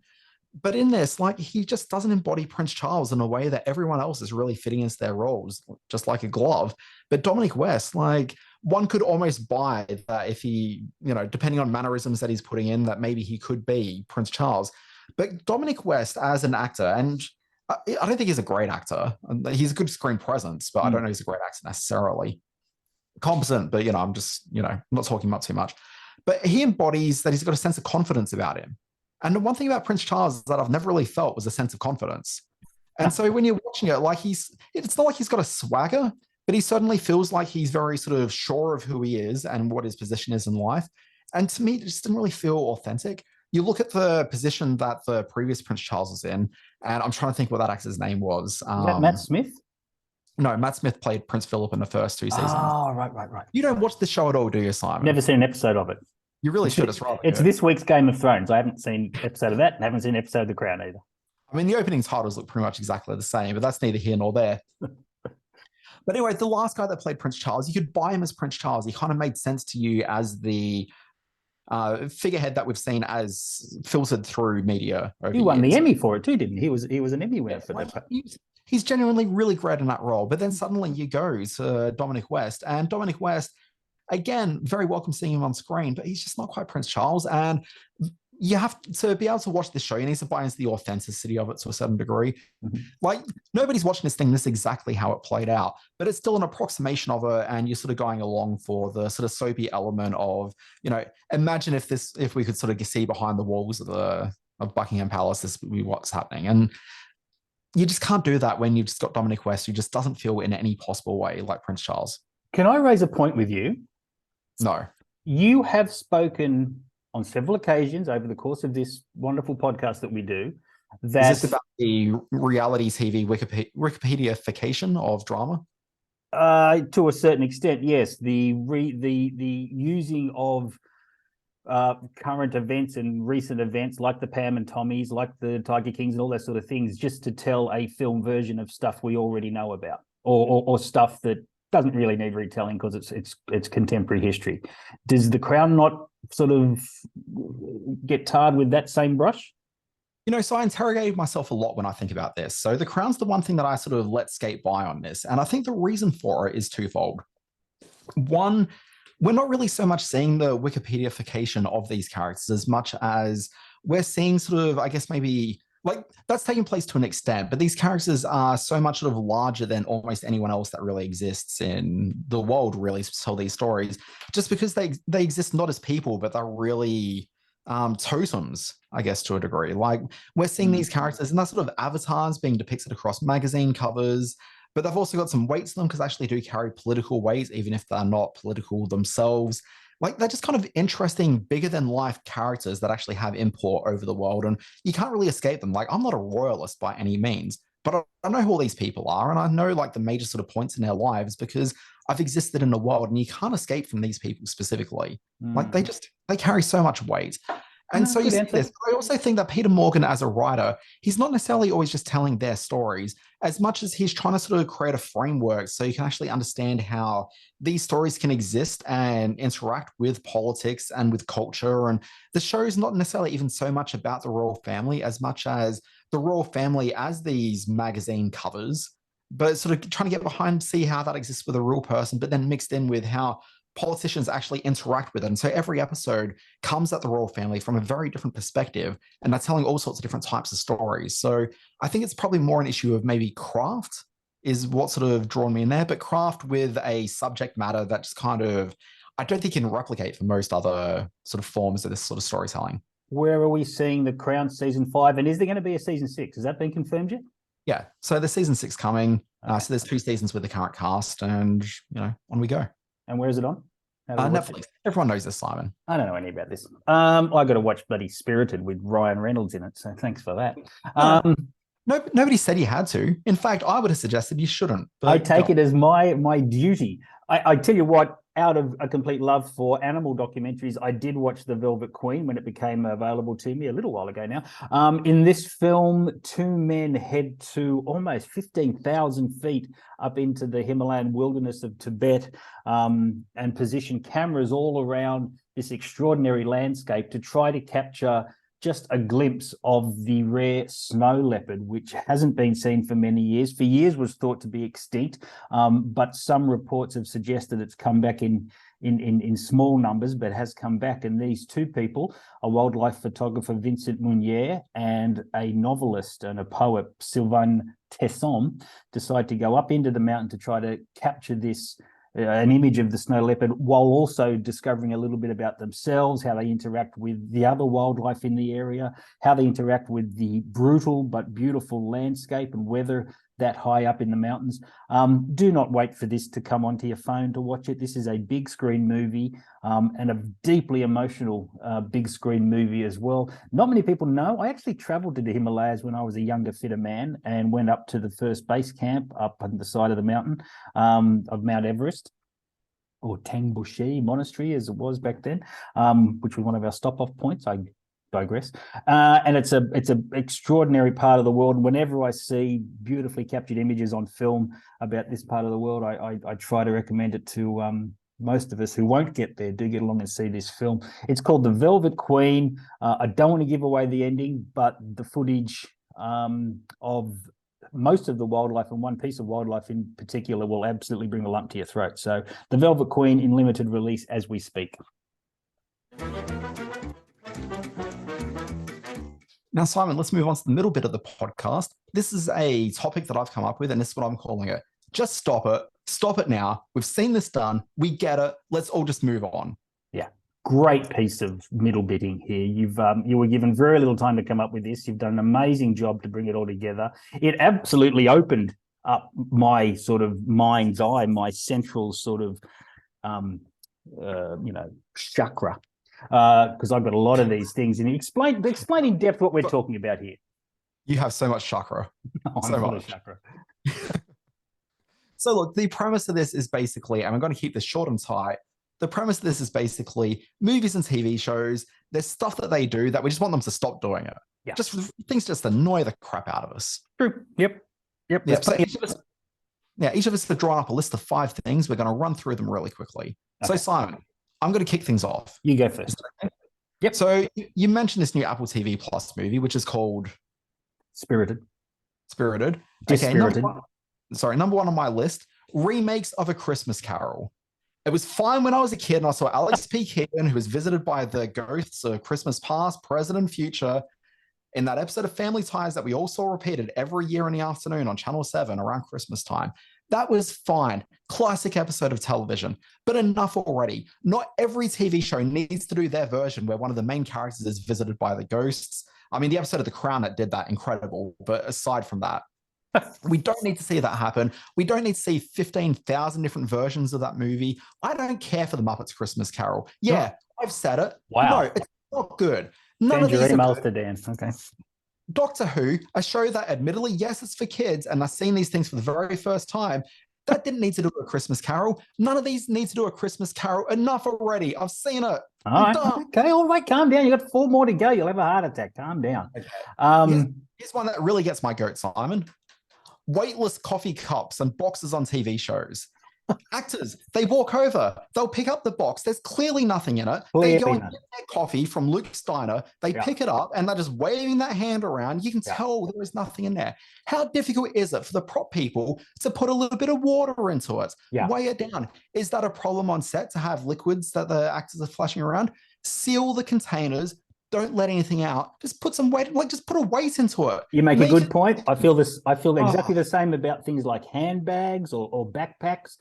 But in this, like, he just doesn't embody Prince Charles in a way that everyone else is really fitting into their roles, just like a glove. But Dominic West, like, one could almost buy that if he, depending on mannerisms that he's putting in, that maybe he could be Prince Charles. But Dominic West as an actor, and I don't think he's a great actor. He's a good screen presence, but I don't know he's a great actor necessarily. Competent, but, I'm just, not talking about too much. But he embodies that he's got a sense of confidence about him. And the one thing about Prince Charles that I've never really felt was a sense of confidence. And so when you're watching it, like it's not like he's got a swagger, but he certainly feels like he's very sort of sure of who he is and what his position is in life. And to me, it just didn't really feel authentic. You look at the position that the previous Prince Charles was in, and I'm trying to think what that actor's name was. Matt Smith? No, Matt Smith played Prince Philip in the first 2 seasons. Oh, right. You don't watch the show at all, do you, Simon? Never seen an episode of it. You really should. It's this week's Game of Thrones. I haven't seen an episode of that and haven't seen an episode of The Crown either. I mean, the opening titles look pretty much exactly the same, but that's neither here nor there. But anyway, the last guy that played Prince Charles, you could buy him as Prince Charles. He kind of made sense to you as the figurehead that we've seen as filtered through media. He won the Emmy for it too, didn't he? He was an Emmy winner for that. He's genuinely really great in that role. But then suddenly you go to Dominic West, and Dominic West, again, very welcome seeing him on screen, but he's just not quite Prince Charles. And you have to be able to watch this show. You need to buy into the authenticity of it to a certain degree. Like, nobody's watching this thing this exactly how it played out, but it's still an approximation of it, and you're sort of going along for the sort of soapy element of, imagine if we could sort of see behind the walls of Buckingham Palace, this would be what's happening. And you just can't do that when you've just got Dominic West, who just doesn't feel in any possible way like Prince Charles. Can I raise a point with you? No. You have spoken on several occasions over the course of this wonderful podcast that we do. That is this about the reality TV Wikipediafication of drama? To a certain extent, yes. The using of current events and recent events like the Pam and Tommies, like the Tiger Kings and all that sort of things, just to tell a film version of stuff we already know about, or stuff that doesn't really need retelling because it's contemporary history. Does The Crown not sort of get tarred with that same brush? So I interrogated myself a lot when I think about this. So The Crown's the one thing that I sort of let skate by on this. And I think the reason for it is twofold. One, we're not really so much seeing the Wikipediafication of these characters as much as we're seeing sort of, I guess, maybe like that's taking place to an extent, but these characters are so much sort of larger than almost anyone else that really exists in the world, really, to tell these stories, just because they exist not as people, but they're really totems, I guess, to a degree. Like we're seeing these characters and they're sort of avatars being depicted across magazine covers, but they've also got some weight to them because they actually do carry political weight, even if they're not political themselves. Like they're just kind of interesting, bigger than life characters that actually have import over the world, and you can't really escape them. Like I'm not a royalist by any means, but I know who all these people are, and I know like the major sort of points in their lives because I've existed in the world, and you can't escape from these people specifically. Like they carry so much weight. And so you see this. I also think that Peter Morgan, as a writer, he's not necessarily always just telling their stories as much as he's trying to sort of create a framework so you can actually understand how these stories can exist and interact with politics and with culture. And the show is not necessarily even so much about the royal family as much as the royal family as these magazine covers, but sort of trying to get behind, see how that exists with a real person, but then mixed in with how politicians actually interact with it. And so every episode comes at the royal family from a very different perspective, and they're telling all sorts of different types of stories. So I think it's probably more an issue of maybe craft is what sort of drawn me in there, but craft with a subject matter that just kind of, I don't think can replicate for most other sort of forms of this sort of storytelling. Where are we seeing The Crown season 5? And is there going to be a season 6? Has that been confirmed yet? Yeah. So the season 6 coming. So there's 2 seasons with the current cast, and on we go. And where is it on? Netflix. Everyone knows this, Simon. I don't know any about this. I got to watch bloody Spirited with Ryan Reynolds in it, so thanks for that. Nobody said you had to. In fact, I would have suggested you shouldn't. I take it as my duty. I tell you what, out of a complete love for animal documentaries, I did watch The Velvet Queen when it became available to me a little while ago now. In this film, 2 men head to almost 15,000 feet up into the Himalayan wilderness of Tibet and position cameras all around this extraordinary landscape to try to capture just a glimpse of the rare snow leopard, which hasn't been seen for many years. For years was thought to be extinct, but some reports have suggested it's come back in small numbers, but has come back. And these 2 people, a wildlife photographer, Vincent Munier, and a novelist and a poet, Sylvain Tesson, decide to go up into the mountain to try to capture this an image of the snow leopard, while also discovering a little bit about themselves, how they interact with the other wildlife in the area, how they interact with the brutal but beautiful landscape and weather that high up in the mountains. Do not wait for this to come onto your phone to watch it. This is a big screen movie and a deeply emotional big screen movie as well. Not many people know. I actually traveled to the Himalayas when I was a younger, fitter man and went up to the first base camp up on the side of the mountain of Mount Everest, or Tangbushi Monastery as it was back then, which was one of our stop-off points. I digress. And it's a extraordinary part of the world. And whenever I see beautifully captured images on film about this part of the world, I try to recommend it to most of us who won't get there. Do get along and see this film. It's called The Velvet Queen. I don't want to give away the ending, but the footage of most of the wildlife and one piece of wildlife in particular will absolutely bring a lump to your throat. So The Velvet Queen in limited release as we speak. Now, Simon, let's move on to the middle bit of the podcast. This is a topic that I've come up with, and this is what I'm calling it. Just stop it. Stop it now. We've seen this done. We get it. Let's all just move on. Yeah. Great piece of middle bitting here. You were given very little time to come up with this. You've done an amazing job to bring it all together. It absolutely opened up my sort of mind's eye, my central sort of, chakra. Because I've got a lot of these things. And explain in depth what we're talking about here. You have so much chakra. So much chakra. So look, the premise of this is basically, and I'm going to keep this short and tight. The premise of this is basically movies and TV shows. There's stuff that they do that we just want them to stop doing it. Yeah. Just things just annoy the crap out of us. True. Yep. Yeah, so each of us have drawn up a list of 5 things. We're going to run through them really quickly. Okay. So Simon, I'm going to kick things off. You go first. Yep. So you mentioned this new Apple TV Plus movie, which is called Spirited. Okay, number 1 on my list, remakes of A Christmas Carol. It was fine when I was a kid and I saw Alex P. Keaton, who was visited by the ghosts of Christmas past, present, and future. in that episode of Family Ties that we all saw repeated every year in the afternoon on Channel 7 around Christmas time. That was fine. Classic episode of television, but enough already. Not every TV show needs to do their version where one of the main characters is visited by the ghosts. I mean, the episode of The Crown that did that, incredible. But aside from that, we don't need to see that happen. We don't need to see 15,000 different versions of that movie. I don't care for the Muppets Christmas Carol. Yeah, I've said it. Wow. No, it's not good. None Send of your these are emails good. to Dan. Okay. Doctor Who, a show that admittedly, yes, it's for kids, and I've seen these things for the very first time. That didn't need to do a Christmas Carol. None of these need to do a Christmas Carol. Enough already. I've seen it. All right. done. Okay. All right. Calm down. You got 4 more to go. You'll have a heart attack. Calm down. Okay. Here's one that really gets my goat, Simon. Weightless coffee cups and boxes on TV shows. Actors, they walk over, they'll pick up the box. There's clearly nothing in it. They go and get their coffee from Luke Steiner. They pick it up and they're just waving that hand around. You can tell there is nothing in there. How difficult is it for the prop people to put a little bit of water into it? Weigh it down. Is that a problem on set to have liquids that the actors are flashing around? Seal the containers. Don't let anything out. Just put some weight, just put a weight into it. You make a good point. I feel exactly the same about things like handbags or backpacks.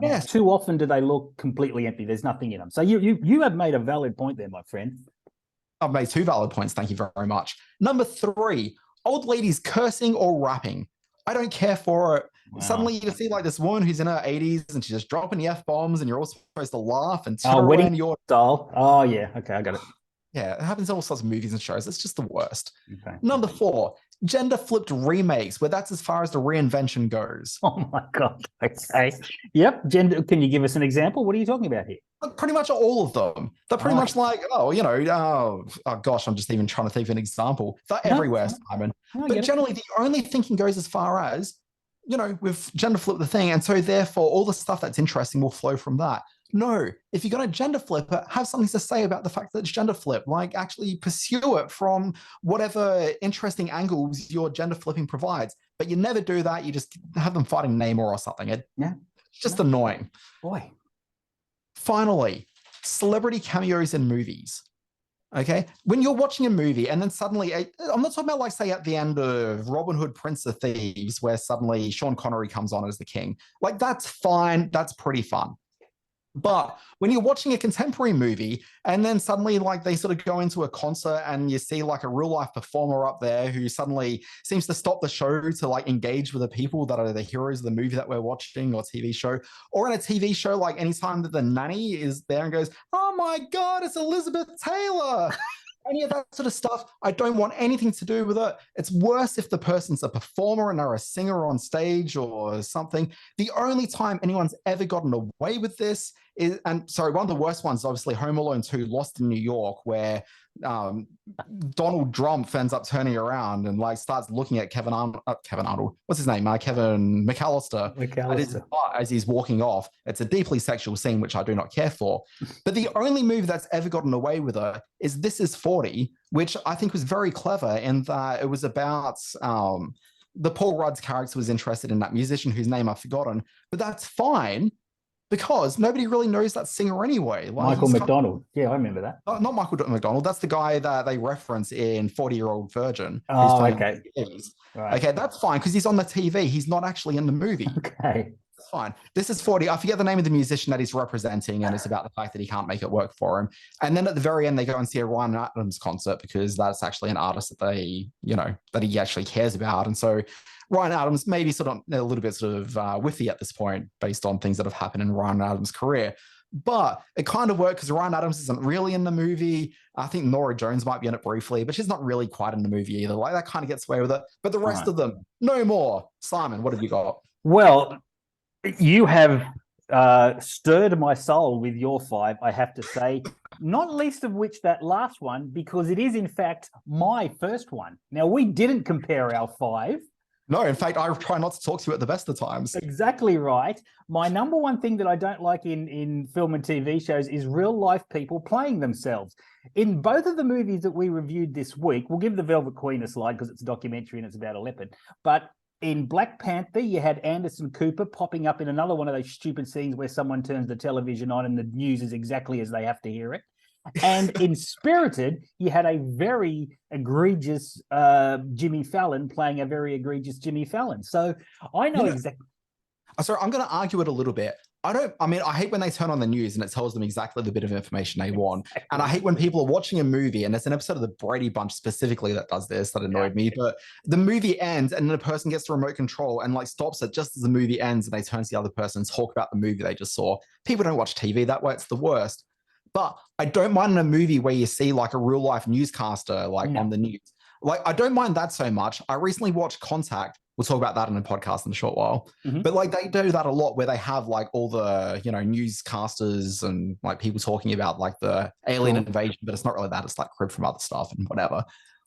Yes. Too often do they look completely empty. There's nothing in them. So you have made a valid point there, my friend. I've made 2 valid points. Thank you very much. Number 3, old ladies cursing or rapping. I don't care for it. Wow. Suddenly you see like this woman who's in her 80s and she's just dropping the F-bombs and you're all supposed to laugh and wedding your style. Oh yeah. Okay. I got it. Yeah, it happens in all sorts of movies and shows. It's just the worst. Okay. Number 4, gender-flipped remakes, where that's as far as the reinvention goes. Oh my God. Okay. Yep. Gender. Can you give us an example? What are you talking about here? Pretty much all of them. They're pretty much like, oh gosh, I'm just even trying to think of an example. They're everywhere, Simon. But generally, the only thinking goes as far as, we've gender flipped the thing. And so therefore, all the stuff that's interesting will flow from that. No, if you're going to gender flip it, have something to say about the fact that it's gender flip. Like actually pursue it from whatever interesting angles your gender flipping provides. But you never do that. You just have them fighting Namor or something. It's just annoying. Boy. Finally, celebrity cameos in movies. Okay, when you're watching a movie and then suddenly, I'm not talking about like say at the end of Robin Hood, Prince of Thieves, where suddenly Sean Connery comes on as the king. Like that's fine. That's pretty fun. But when you're watching a contemporary movie and then suddenly like they sort of go into a concert and you see like a real life performer up there who suddenly seems to stop the show to like engage with the people that are the heroes of the movie that we're watching or TV show, or in a TV show, like anytime that the nanny is there and goes, oh my God, it's Elizabeth Taylor. Any of that sort of stuff, I don't want anything to do with it. It's worse if the person's a performer and they're a singer on stage or something. The only time anyone's ever gotten away with this is, one of the worst ones is obviously Home Alone 2, Lost in New York, where Donald Trump ends up turning around and like starts looking at Kevin Arnold. What's his name? Kevin McAllister. As he's walking off. It's a deeply sexual scene, which I do not care for. But the only movie that's ever gotten away with it is This Is 40, which I think was very clever in that it was about the Paul Rudd's character was interested in that musician whose name I've forgotten, but that's fine. Because nobody really knows that singer anyway. Like, Michael McDonald. Yeah, I remember that. Not Michael McDonald. That's the guy that they reference in 40-Year-Old Virgin. Oh, okay. Right. Okay, that's fine because he's on the TV. He's not actually in the movie. Okay. That's fine. This is 40. I forget the name of the musician that he's representing, and it's about the fact that he can't make it work for him. And then at the very end, they go and see a Ryan Adams concert because that's actually an artist that that he actually cares about. And so Ryan Adams maybe sort of a little bit whiffy at this point based on things that have happened in Ryan Adams' career. But it kind of worked because Ryan Adams isn't really in the movie. I think Nora Jones might be in it briefly, but she's not really quite in the movie either. Like that kind of gets away with it. But the rest of them, no more. Simon, what have you got? Well, you have stirred my soul with your 5, I have to say, not least of which that last one, because it is in fact my first one. Now, we didn't compare our 5. No, in fact, I try not to talk to you at the best of times. Exactly right. My number one thing that I don't like in film and TV shows is real life people playing themselves. In both of the movies that we reviewed this week, we'll give The Velvet Queen a slide because it's a documentary and it's about a leopard. But in Black Panther, you had Anderson Cooper popping up in another one of those stupid scenes where someone turns the television on and the news is exactly as they have to hear it. And in Spirited, you had a very egregious Jimmy Fallon playing a very egregious Jimmy Fallon. So I know exactly. Sorry, I'm going to argue it a little bit. I hate when they turn on the news and it tells them exactly the bit of information they want. Exactly. And I hate when people are watching a movie, and there's an episode of the Brady Bunch specifically that does this, that annoyed me. But the movie ends and then the person gets the remote control and like stops it just as the movie ends, and they turn to the other person and talk about the movie they just saw. People don't watch TV that way. It's the worst. But I don't mind in a movie where you see like a real life newscaster on the news. Like, I don't mind that so much. I recently watched Contact. We'll talk about that in a podcast in a short while. Mm-hmm. But like they do that a lot, where they have like all the, newscasters and like people talking about like the alien invasion, but it's not really that. It's like crib from other stuff and whatever.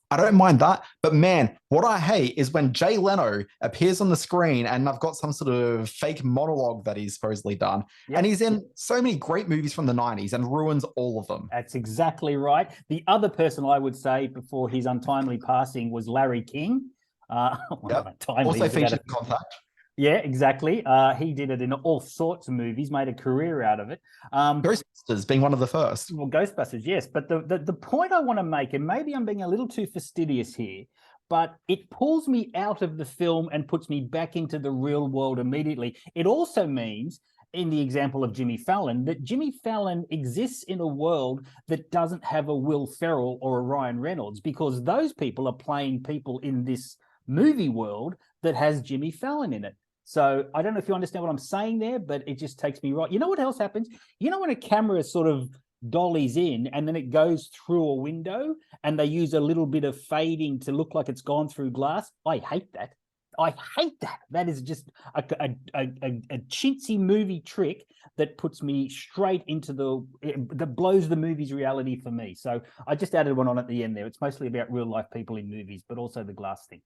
I don't mind that. But man, what I hate is when Jay Leno appears on the screen and I've got some sort of fake monologue that he's supposedly done. Yep. And he's in so many great movies from the 90s and ruins all of them. That's exactly right. The other person I would say before his untimely passing was Larry King. Also featured in Contact. Yeah, exactly. He did it in all sorts of movies, made a career out of it. Ghostbusters being one of the first. Well, Ghostbusters, yes. But the point I want to make, and maybe I'm being a little too fastidious here, but it pulls me out of the film and puts me back into the real world immediately. It also means, in the example of Jimmy Fallon, that Jimmy Fallon exists in a world that doesn't have a Will Ferrell or a Ryan Reynolds, because those people are playing people in this movie world that has Jimmy Fallon in it. So I don't know if you understand what I'm saying there, but it just takes me right. You know what else happens? You know when a camera sort of dollies in and then it goes through a window and they use a little bit of fading to look like it's gone through glass? I hate that. I hate that. That is just a chintzy movie trick that puts me straight into that blows the movie's reality for me. So I just added one on at the end there. It's mostly about real life people in movies, but also the glass thing.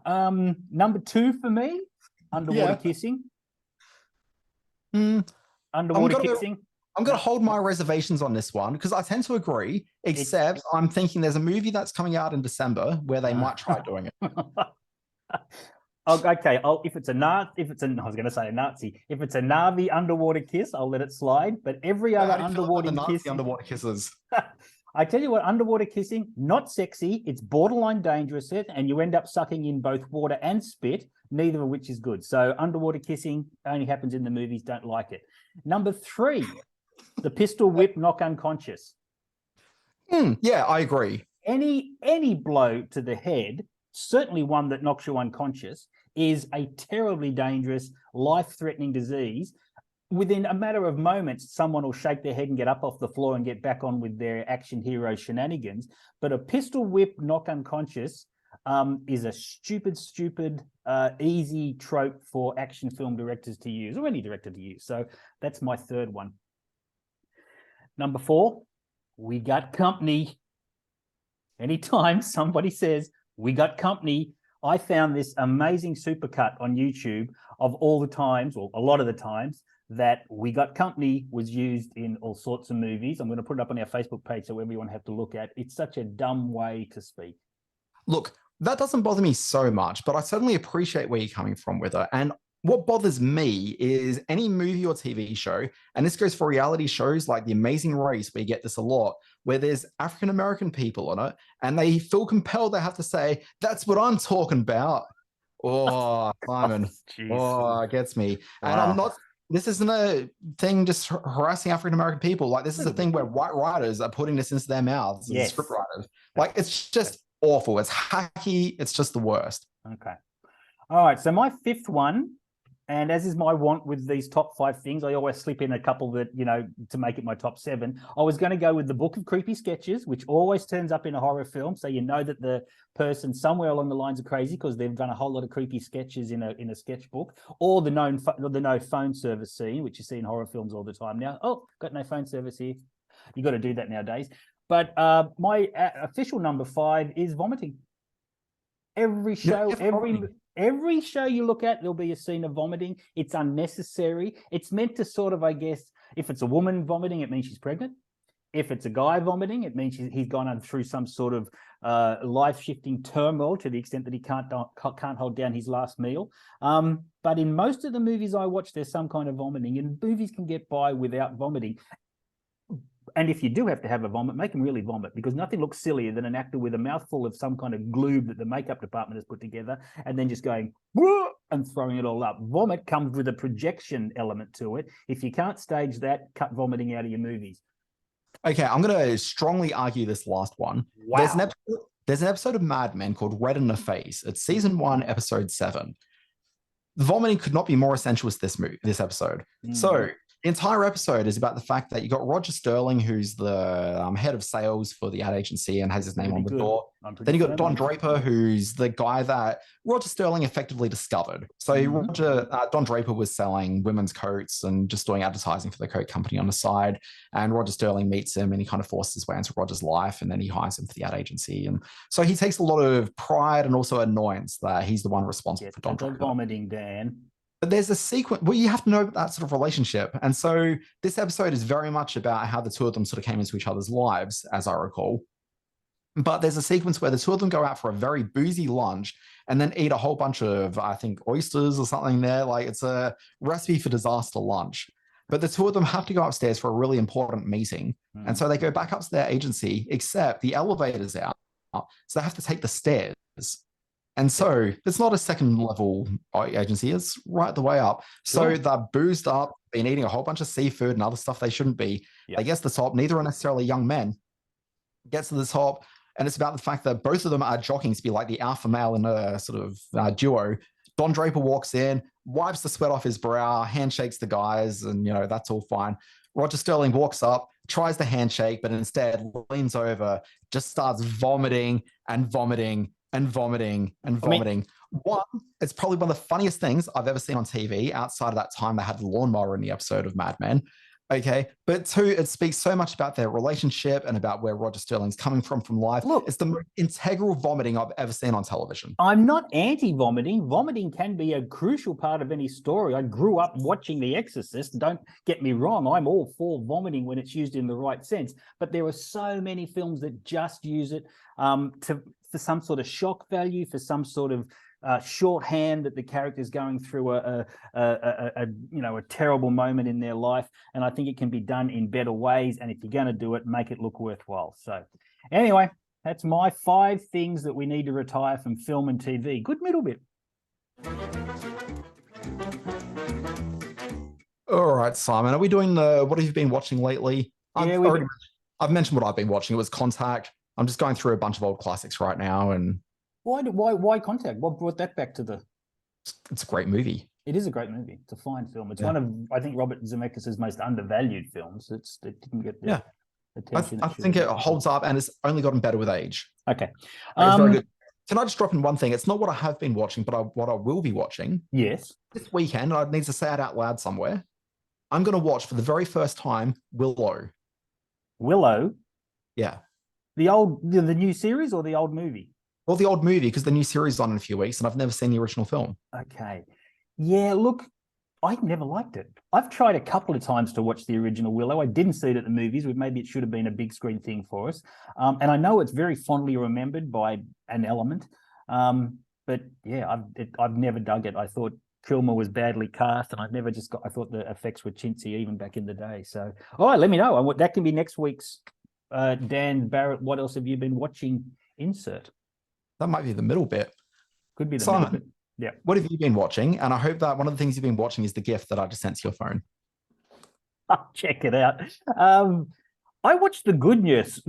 Number 2 for me, underwater kissing. Underwater kissing. I'm going to hold my reservations on this one because I tend to agree, except I'm thinking there's a movie that's coming out in December where they might try doing it. Okay, if it's a Nazi, if it's a Na'vi underwater kiss, I'll let it slide. But every other underwater kisses. I tell you what, underwater kissing, not sexy. It's borderline dangerous, and you end up sucking in both water and spit, neither of which is good. So underwater kissing only happens in the movies. Don't like it. Number 3, the pistol whip knock unconscious. Yeah, I agree. Any blow to the head, certainly one that knocks you unconscious, is a terribly dangerous, life-threatening disease. Within a matter of moments, someone will shake their head and get up off the floor and get back on with their action hero shenanigans. But a pistol whip knock unconscious is a stupid, easy trope for action film directors to use, or any director to use. So that's my 3rd one. Number 4, we got company. Anytime somebody says, we got company, I found this amazing supercut on YouTube of all the times, or a lot of the times, that we got company was used in all sorts of movies. I'm going to put it up on our Facebook page so everyone have to look at. It's such a dumb way to speak. Look, that doesn't bother me so much, but I certainly appreciate where you're coming from with it. And what bothers me is any movie or TV show, and this goes for reality shows like The Amazing Race, where you get this a lot, where there's African-American people on it, and they feel compelled they have to say, that's what I'm talking about. Oh, Simon. It gets me. Wow. And I'm not... This isn't a thing just harassing African-American people. Like, this is a thing where white writers are putting this into their mouths as script writers. Like, it's just awful. It's hacky. It's just the worst. Okay. All right. So my 5th one, and as is my want with these top 5 things, I always slip in a couple that, to make it my top 7. I was going to go with the Book of Creepy Sketches, which always turns up in a horror film. So you know that the person somewhere along the lines are crazy because they've done a whole lot of creepy sketches in a sketchbook, or the no phone service scene, which you see in horror films all the time now. Oh, got no phone service here. You got to do that nowadays. But my official number 5 is vomiting. Every show, every show you look at, there'll be a scene of vomiting. It's unnecessary. It's meant to sort of, I guess, if it's a woman vomiting, it means she's pregnant. If it's a guy vomiting, it means he's gone through some sort of life-shifting turmoil to the extent that he can't hold down his last meal. But in most of the movies I watch, there's some kind of vomiting, and movies can get by without vomiting. And if you do have to have a vomit, make them really vomit, because nothing looks sillier than an actor with a mouthful of some kind of glue that the makeup department has put together and then just going "Whoa," and throwing it all up. Vomit comes with a projection element to it. If you can't stage that, cut vomiting out of your movies. Okay, I'm going to strongly argue this last one. Wow. There's an episode of Mad Men called Red in the Face. It's season 1, episode 7. Vomiting could not be more essential as this episode. So the entire episode is about the fact that you got Roger Sterling, who's the head of sales for the ad agency and has his name on the door. Then you got Don Draper, who's the guy that Roger Sterling effectively discovered. So Don Draper was selling women's coats and just doing advertising for the coat company on the side. And Roger Sterling meets him and he kind of forces his way into Roger's life, and then he hires him for the ad agency. And so he takes a lot of pride and also annoyance that he's the one responsible for Don Draper. Vomiting, Dan. But there's a sequence where you have to know that sort of relationship. And so this episode is very much about how the two of them sort of came into each other's lives, as I recall. But there's a sequence where the two of them go out for a very boozy lunch and then eat a whole bunch of, I think, oysters or something there. Like, it's a recipe for disaster lunch. But the two of them have to go upstairs for a really important meeting. And so they go back up to their agency, except the elevator's out. So they have to take the stairs. And so it's not a second level agency, it's right the way up. So they're boozed up, been eating a whole bunch of seafood and other stuff they shouldn't be. They get to the top, neither are necessarily young men. Gets to the top, and it's about the fact that both of them are jockeying to be like the alpha male in a sort of duo. Don Draper walks in, wipes the sweat off his brow, handshakes the guys, and that's all fine. Roger Sterling walks up, tries the handshake, but instead leans over, just starts vomiting and vomiting and vomiting and vomiting. One, it's probably one of the funniest things I've ever seen on TV outside of that time they had the lawnmower in the episode of Mad Men. Okay. But two, it speaks so much about their relationship and about where Roger Sterling's coming from life. Look, it's the most integral vomiting I've ever seen on television. I'm not anti-vomiting. Vomiting can be a crucial part of any story. I grew up watching The Exorcist. Don't get me wrong. I'm all for vomiting when it's used in the right sense. But there are so many films that just use it for some sort of shock value, for some sort of shorthand that the character's going through a terrible moment in their life. And I think it can be done in better ways. And if you're going to do it, make it look worthwhile. So anyway, that's my 5 things that we need to retire from film and TV. Good middle bit. All right, Simon, are we doing what have you been watching lately? I've mentioned what I've been watching. It was Contact. I'm just going through a bunch of old classics right now. And why Contact? What brought that back to the... It's a great movie. It is a great movie. It's a fine film. It's one of, I think, Robert Zemeckis' most undervalued films. It didn't get the attention. I think it holds up, and it's only gotten better with age. Okay. It's very good. Can I just drop in one thing? It's not what I have been watching, but what I will be watching. Yes. This weekend, I need to say it out loud somewhere. I'm going to watch for the very first time Willow. Willow? Yeah. The new series or the old movie? Well, the old movie, because the new series is on in a few weeks, and I've never seen the original film. Okay. Yeah, look, I never liked it. I've tried a couple of times to watch the original Willow. I didn't see it at the movies. Maybe it should have been a big screen thing for us. And I know it's very fondly remembered by an element. But yeah, I've never dug it. I thought Kilmer was badly cast, and I thought the effects were chintzy even back in the day. So, all right, let me know. That can be next week's Dan Barrett. What else have you been watching? Insert. That might be the middle bit. Could be the Simon, middle bit. Yeah. What have you been watching? And I hope that one of the things you've been watching is the gift that I just sent to your phone. I'll check it out. I watched The Good Nurse,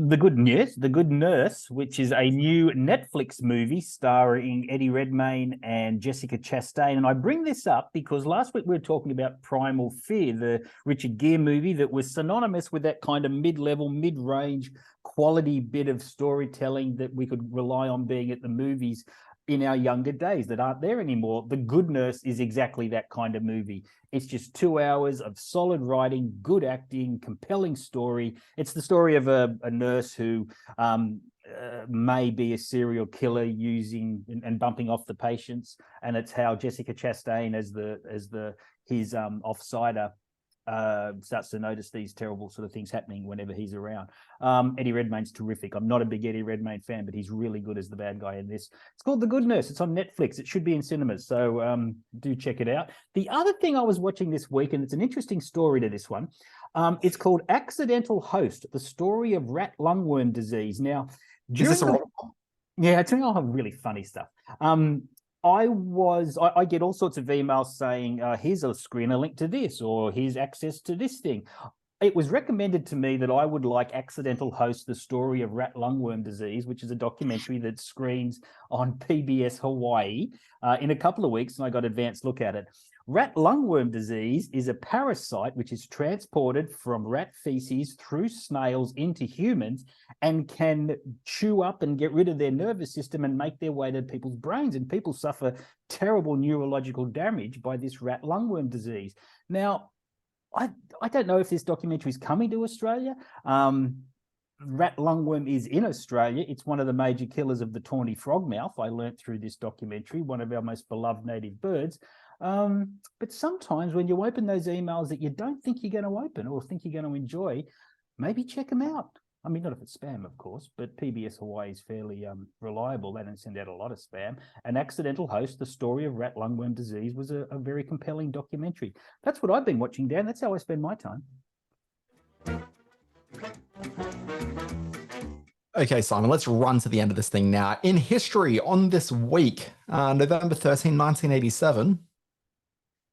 which is a new Netflix movie starring Eddie Redmayne and Jessica Chastain. And I bring this up because last week we were talking about Primal Fear, the Richard Gere movie that was synonymous with that kind of mid-level, mid-range quality bit of storytelling that we could rely on being at the movies in our younger days that aren't there anymore. The Good Nurse is exactly that kind of movie. It's just 2 hours of solid writing, good acting, compelling story. It's the story of a nurse who may be a serial killer using and bumping off the patients. And it's how Jessica Chastain as his offsider starts to notice these terrible sort of things happening whenever he's around. Eddie Redmayne's terrific. I'm not a big Eddie Redmayne fan, but he's really good as the bad guy in this. It's called The Good Nurse. It's on Netflix. It should be in cinemas, so do check it out. The other thing I was watching this week, and it's an interesting story to this one, it's called Accidental Host, the story of rat lungworm disease. Now, Is this a yeah, it's all really funny stuff. I get all sorts of emails saying, here's a screen, a link to this, or here's access to this thing. It was recommended to me that I would like Accidental Host, the story of rat lungworm disease, which is a documentary that screens on PBS Hawaii in a couple of weeks, and I got an advanced look at it. Rat lungworm disease is a parasite which is transported from rat feces through snails into humans and can chew up and get rid of their nervous system and make their way to people's brains. And people suffer terrible neurological damage by this rat lungworm disease. Now, I don't know if this documentary is coming to Australia. Rat lungworm is in Australia. It's one of the major killers of the tawny frogmouth. I learnt through this documentary, one of our most beloved native birds. But sometimes when you open those emails that you don't think you're going to open or think you're going to enjoy, maybe check them out. I mean, not if it's spam, of course, but PBS Hawaii is fairly reliable. They don't send out a lot of spam. An Accidental Host, the story of rat lungworm disease, was a very compelling documentary. That's what I've been watching, Dan. That's how I spend my time. Okay, Simon, let's run to the end of this thing now. In history, on this week, November 13, 1987.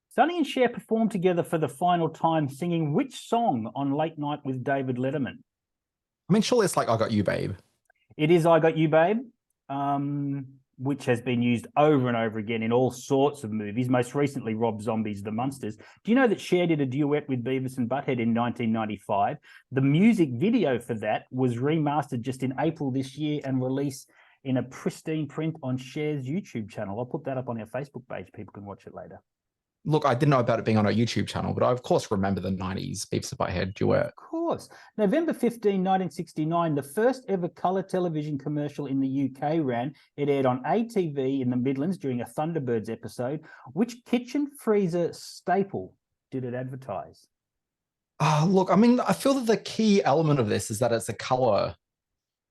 Sonny and Cher performed together for the final time, singing which song on Late Night with David Letterman? I mean, surely it's like I Got You, Babe. It is I Got You, Babe, which has been used over and over again in all sorts of movies, most recently Rob Zombie's The Munsters. Do you know that Cher did a duet with Beavis and Butthead in 1995? The music video for that was remastered just in April this year and released in a pristine print on Cher's YouTube channel. I'll put that up on our Facebook page. People can watch it later. Look, I didn't know about it being on our YouTube channel, but I, of course, remember the 90s Beavis and Butthead duet. Of course. November 15, 1969, the first ever colour television commercial in the UK ran. It aired on ATV in the Midlands during a Thunderbirds episode. Which kitchen freezer staple did it advertise? Look, I mean, I feel that the key element of this is that it's a colour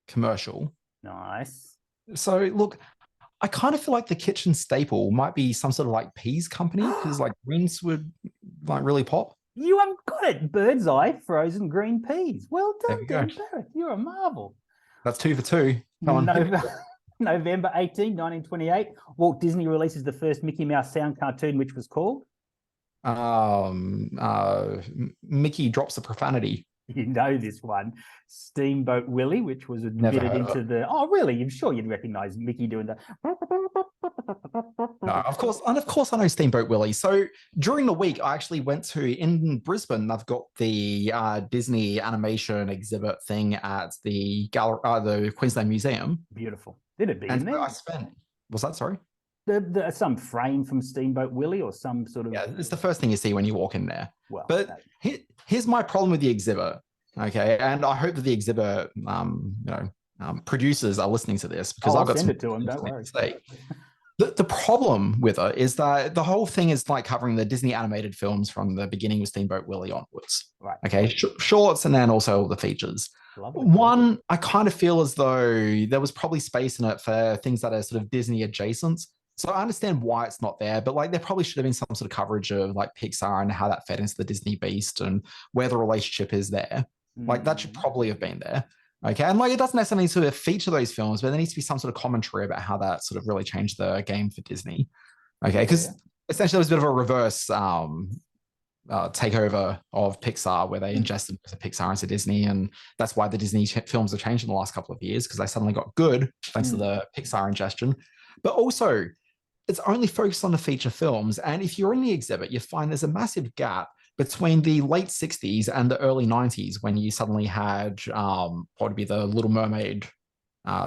commercial. Nice. So, look, I kind of feel like the kitchen staple might be some sort of like peas company because like greens would like really pop. You have got it. Bird's Eye frozen green peas. Well There done, we go. Dan Barrett. You're a marvel. That's 2 for 2. Come on. November 18, 1928, Walt Disney releases the first Mickey Mouse sound cartoon, which was called? Mickey drops the profanity. You know this one, Steamboat Willie, which was admitted heard of into the. Oh, really? I'm sure you'd recognize Mickey doing that. No, of course, and of course, I know Steamboat Willie. So during the week, I actually went to in Brisbane. I've got the Disney animation exhibit thing at the gallery, the Queensland Museum. Beautiful. Did it be And in there? I spent. Was that sorry? Some frame from Steamboat Willie or some sort of. Yeah, it's the first thing you see when you walk in there. Well, But here's my problem with the exhibit. Okay, and I hope that the exhibit, producers are listening to this because I'll I've got send some it to them. Don't things worry. to say. The problem with it is that the whole thing is like covering the Disney animated films from the beginning with Steamboat Willie onwards. Right. Okay, shorts and then also all the features. Lovely. One, I kind of feel as though there was probably space in it for things that are sort of Disney adjacent. So I understand why it's not there, but like there probably should have been some sort of coverage of like Pixar and how that fed into the Disney beast and where the relationship is there. Like that should probably have been there. Okay. And like it doesn't necessarily sort of feature those films, but there needs to be some sort of commentary about how that sort of really changed the game for Disney. Okay. Because essentially it was a bit of a reverse takeover of Pixar where they ingested the Pixar into Disney. And that's why the Disney films have changed in the last couple of years because they suddenly got good thanks to the Pixar ingestion. But also, it's only focused on the feature films. And if you're in the exhibit, you find there's a massive gap between the late 60s and the early 90s when you suddenly had what would be the Little Mermaid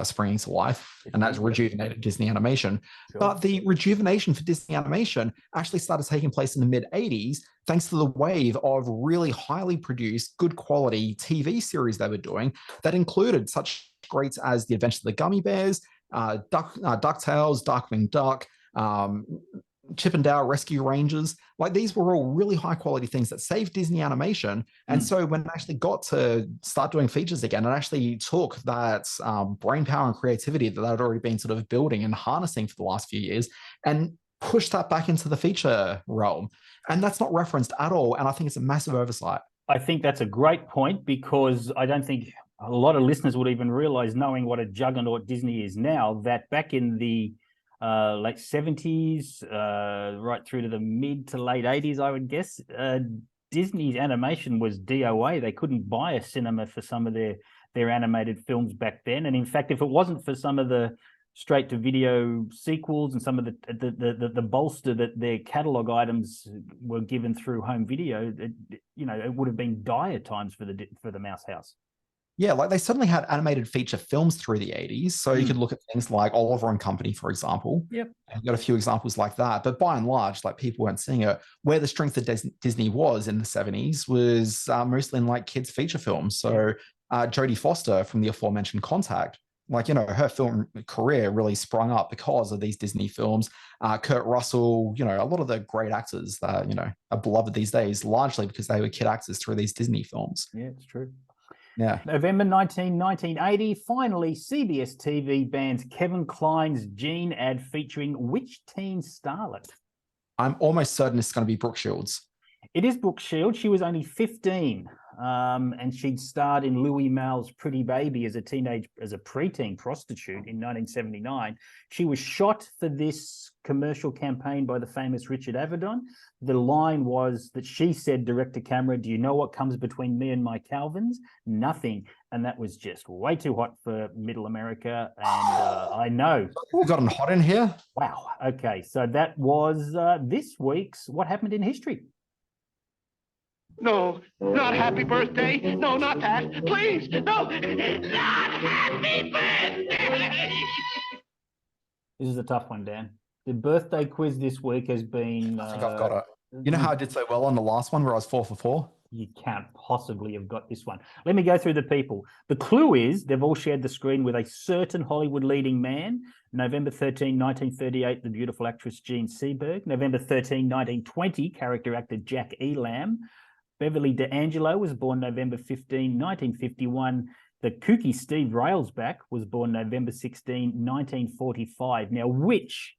springing to life. And that's rejuvenated Disney animation. Sure. But the rejuvenation for Disney animation actually started taking place in the mid 80s, thanks to the wave of really highly produced, good quality TV series they were doing that included such greats as The Adventures of the Gummy Bears, DuckTales, Darkwing Duck, Chip and Dale Rescue Rangers. Like these were all really high quality things that saved Disney Animation. And so when it actually got to start doing features again, it actually took that brain power and creativity that they'd already been sort of building and harnessing for the last few years and pushed that back into the feature realm. And that's not referenced at all. And I think it's a massive oversight. I think that's a great point because I don't think a lot of listeners would even realize, knowing what a juggernaut Disney is now, that back in the late 70s, right through to the mid to late 80s, I would guess, Disney's animation was DOA. They couldn't buy a cinema for some of their animated films back then. And in fact, if it wasn't for some of the straight to video sequels and some of the bolster that their catalog items were given through home video, it would have been dire times for the Mouse House. Yeah, like they suddenly had animated feature films through the 80s. So you could look at things like Oliver and Company, for example. Yep. I've got a few examples like that. But by and large, like people weren't seeing it. Where the strength of Disney was in the 70s was mostly in like kids' feature films. So Jodie Foster from the aforementioned Contact, her film career really sprung up because of these Disney films. Kurt Russell, a lot of the great actors that, are beloved these days, largely because they were kid actors through these Disney films. Yeah, it's true. Yeah. November 1980, finally, CBS TV bans Kevin Kline's Gene ad featuring which teen starlet? I'm almost certain it's going to be Brooke Shields. It is Brooke Shields. She was only 15, and she'd starred in Louis Malle's Pretty Baby as a preteen prostitute in 1979. She was shot for this commercial campaign by the famous Richard Avedon. The line was that she said direct to camera, "Do you know what comes between me and my Calvins? Nothing." And that was just way too hot for middle America. And I know. We've gotten hot in here. Wow. Okay. So that was this week's What Happened in History. No, not happy birthday. No, not that. Please, no, not happy birthday. This is a tough one, Dan. The birthday quiz this week has been... I think I've got it. You know how I did so well on the last one where I was 4 for 4? You can't possibly have got this one. Let me go through the people. The clue is they've all shared the screen with a certain Hollywood leading man. November 13, 1938, the beautiful actress Jean Seberg. November 13, 1920, character actor Jack Elam. Beverly D'Angelo was born November 15, 1951. The kooky Steve Railsback was born November 16, 1945. Now, which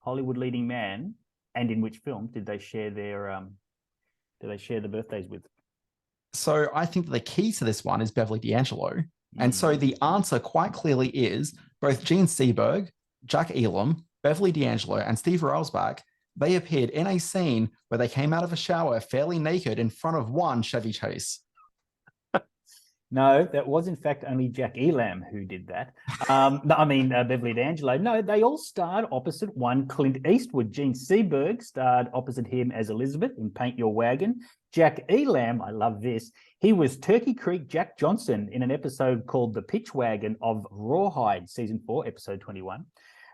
Hollywood leading man and in which film did they share the birthdays with? So I think the key to this one is Beverly D'Angelo. And so the answer quite clearly is both Gene Seberg, Jack Elam, Beverly D'Angelo, and Steve Railsback. They appeared in a scene where they came out of a shower fairly naked in front of one Chevy Chase. No, that was in fact only Jack Elam who did that. Beverly D'Angelo. No, they all starred opposite one Clint Eastwood. Gene Seberg starred opposite him as Elizabeth in Paint Your Wagon. Jack Elam, I love this, he was Turkey Creek Jack Johnson in an episode called The Pitch Wagon of Rawhide, Season 4, Episode 21.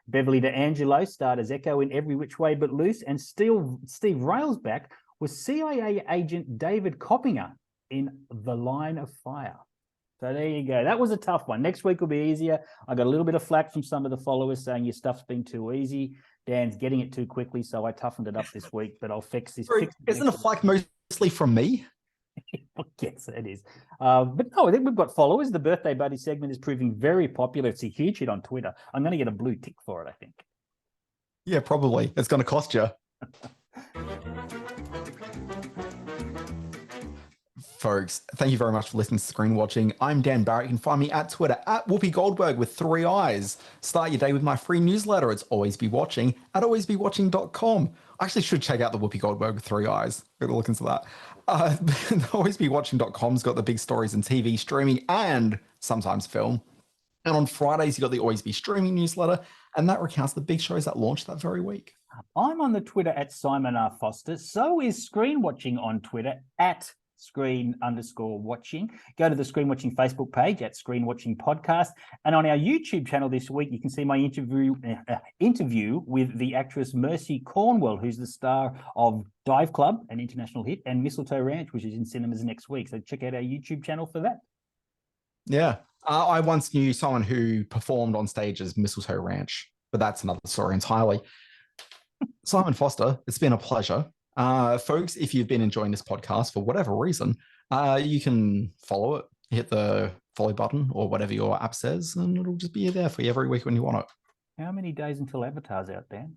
Beverly D'Angelo starred as Echo in Every Which Way But Loose, and Steve Railsback was CIA agent David Coppinger in The Line of Fire. So there you go. That was a tough one. Next week will be easier. I got a little bit of flack from some of the followers saying your stuff's been too easy. Dan's getting it too quickly, so I toughened it up this week, but I'll fix this. Isn't the flack mostly from me? Yes, it is. But no, I think we've got followers. The Birthday Buddy segment is proving very popular. It's a huge hit on Twitter. I'm going to get a blue tick for it, I think. Yeah, probably. It's going to cost you. Folks, thank you very much for listening to Screen Watching. I'm Dan Barrett. You can find me at Twitter at Whoopi Goldberg with 3 eyes. Start your day with my free newsletter. It's Always Be Watching at alwaysbewatching.com. I actually should check out the Whoopi Goldberg with 3 eyes. Gotta look into that. Alwaysbewatching.com's got the big stories in TV, streaming, and sometimes film. And on Fridays, you got the Always Be Streaming newsletter, and that recounts the big shows that launched that very week. I'm on the Twitter at Simon R. Foster. So is Screen Watching on Twitter at Screen_watching. Go to the Screen Watching Facebook page at Screen Watching Podcast. And on our YouTube channel this week, you can see my interview with the actress Mercy Cornwell, who's the star of Dive Club, an international hit, and Mistletoe Ranch, which is in cinemas next week. So check out our YouTube channel for that. Yeah. I once knew someone who performed on stage as Mistletoe Ranch, but that's another story entirely. Simon Foster, it's been a pleasure. Folks, if you've been enjoying this podcast for whatever reason, you can follow it, hit the follow button or whatever your app says, and it'll just be there for you every week when you want it. How many days until Avatar's out, Dan?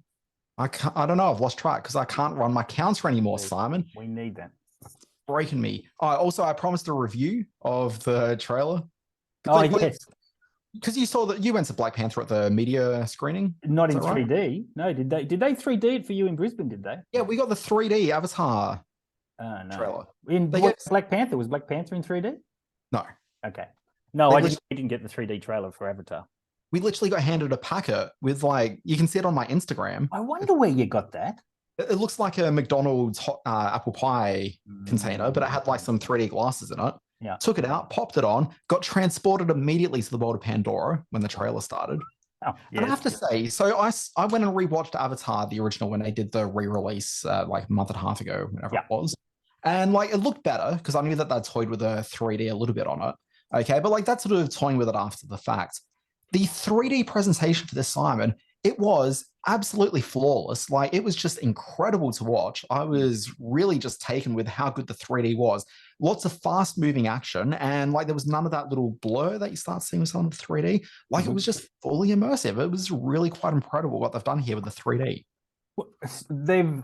I don't know. I've lost track because I can't run my counter anymore, Please. Simon. We need that. Breaking me. I promised a review of the trailer. Oh, yes. Because you saw that you went to Black Panther at the media screening. Not in Is that right? 3D. No, did they 3D it for you in Brisbane, did they? Yeah, we got the 3D Avatar Oh, no. trailer. In They what, get- Black Panther? Was Black Panther in 3D? No, Okay. No, They I lit- didn't get the 3D trailer for Avatar. we literally got handed a packet with like, you can see it on my Instagram. I wonder where you got that. It looks like a McDonald's hot, apple pie container, but it had like some 3D glasses in it. Yeah. Took it out, popped it on, got transported immediately to the world of Pandora when the trailer started. Oh, And I have to say, so I went and rewatched Avatar, the original, when they did the re-release like a month and a half ago, whenever Yeah. it was. And like it looked better because I knew that they toyed with a 3D a little bit on it. Okay, but like that's sort of toying with it after the fact. The 3D presentation for this, Simon, it was absolutely flawless. Like it was just incredible to watch. I was really just taken with how good the 3D was. Lots of fast moving action, and like there was none of that little blur that you start seeing with some of the 3D. Like it was just fully immersive. It was really quite incredible what they've done here with the 3D. Well,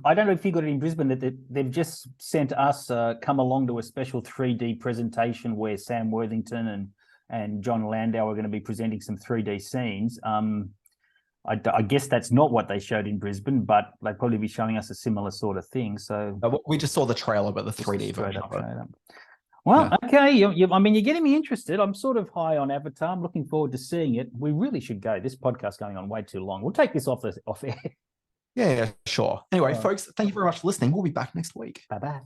I don't know if you got it in Brisbane, that they've just sent us come along to a special 3D presentation where Sam Worthington and John Landau are going to be presenting some 3D scenes. I guess that's not what they showed in Brisbane, but they'd probably be showing us a similar sort of thing. So We just saw the trailer, but the just 3D straight version up of it. trailer. Well, okay. I mean, you're getting me interested. I'm sort of high on Avatar. I'm looking forward to seeing it. We really should go. This podcast's going on way too long. We'll take this off air. Yeah, sure. Anyway, All right. folks, thank you very much for listening. We'll be back next week. Bye-bye.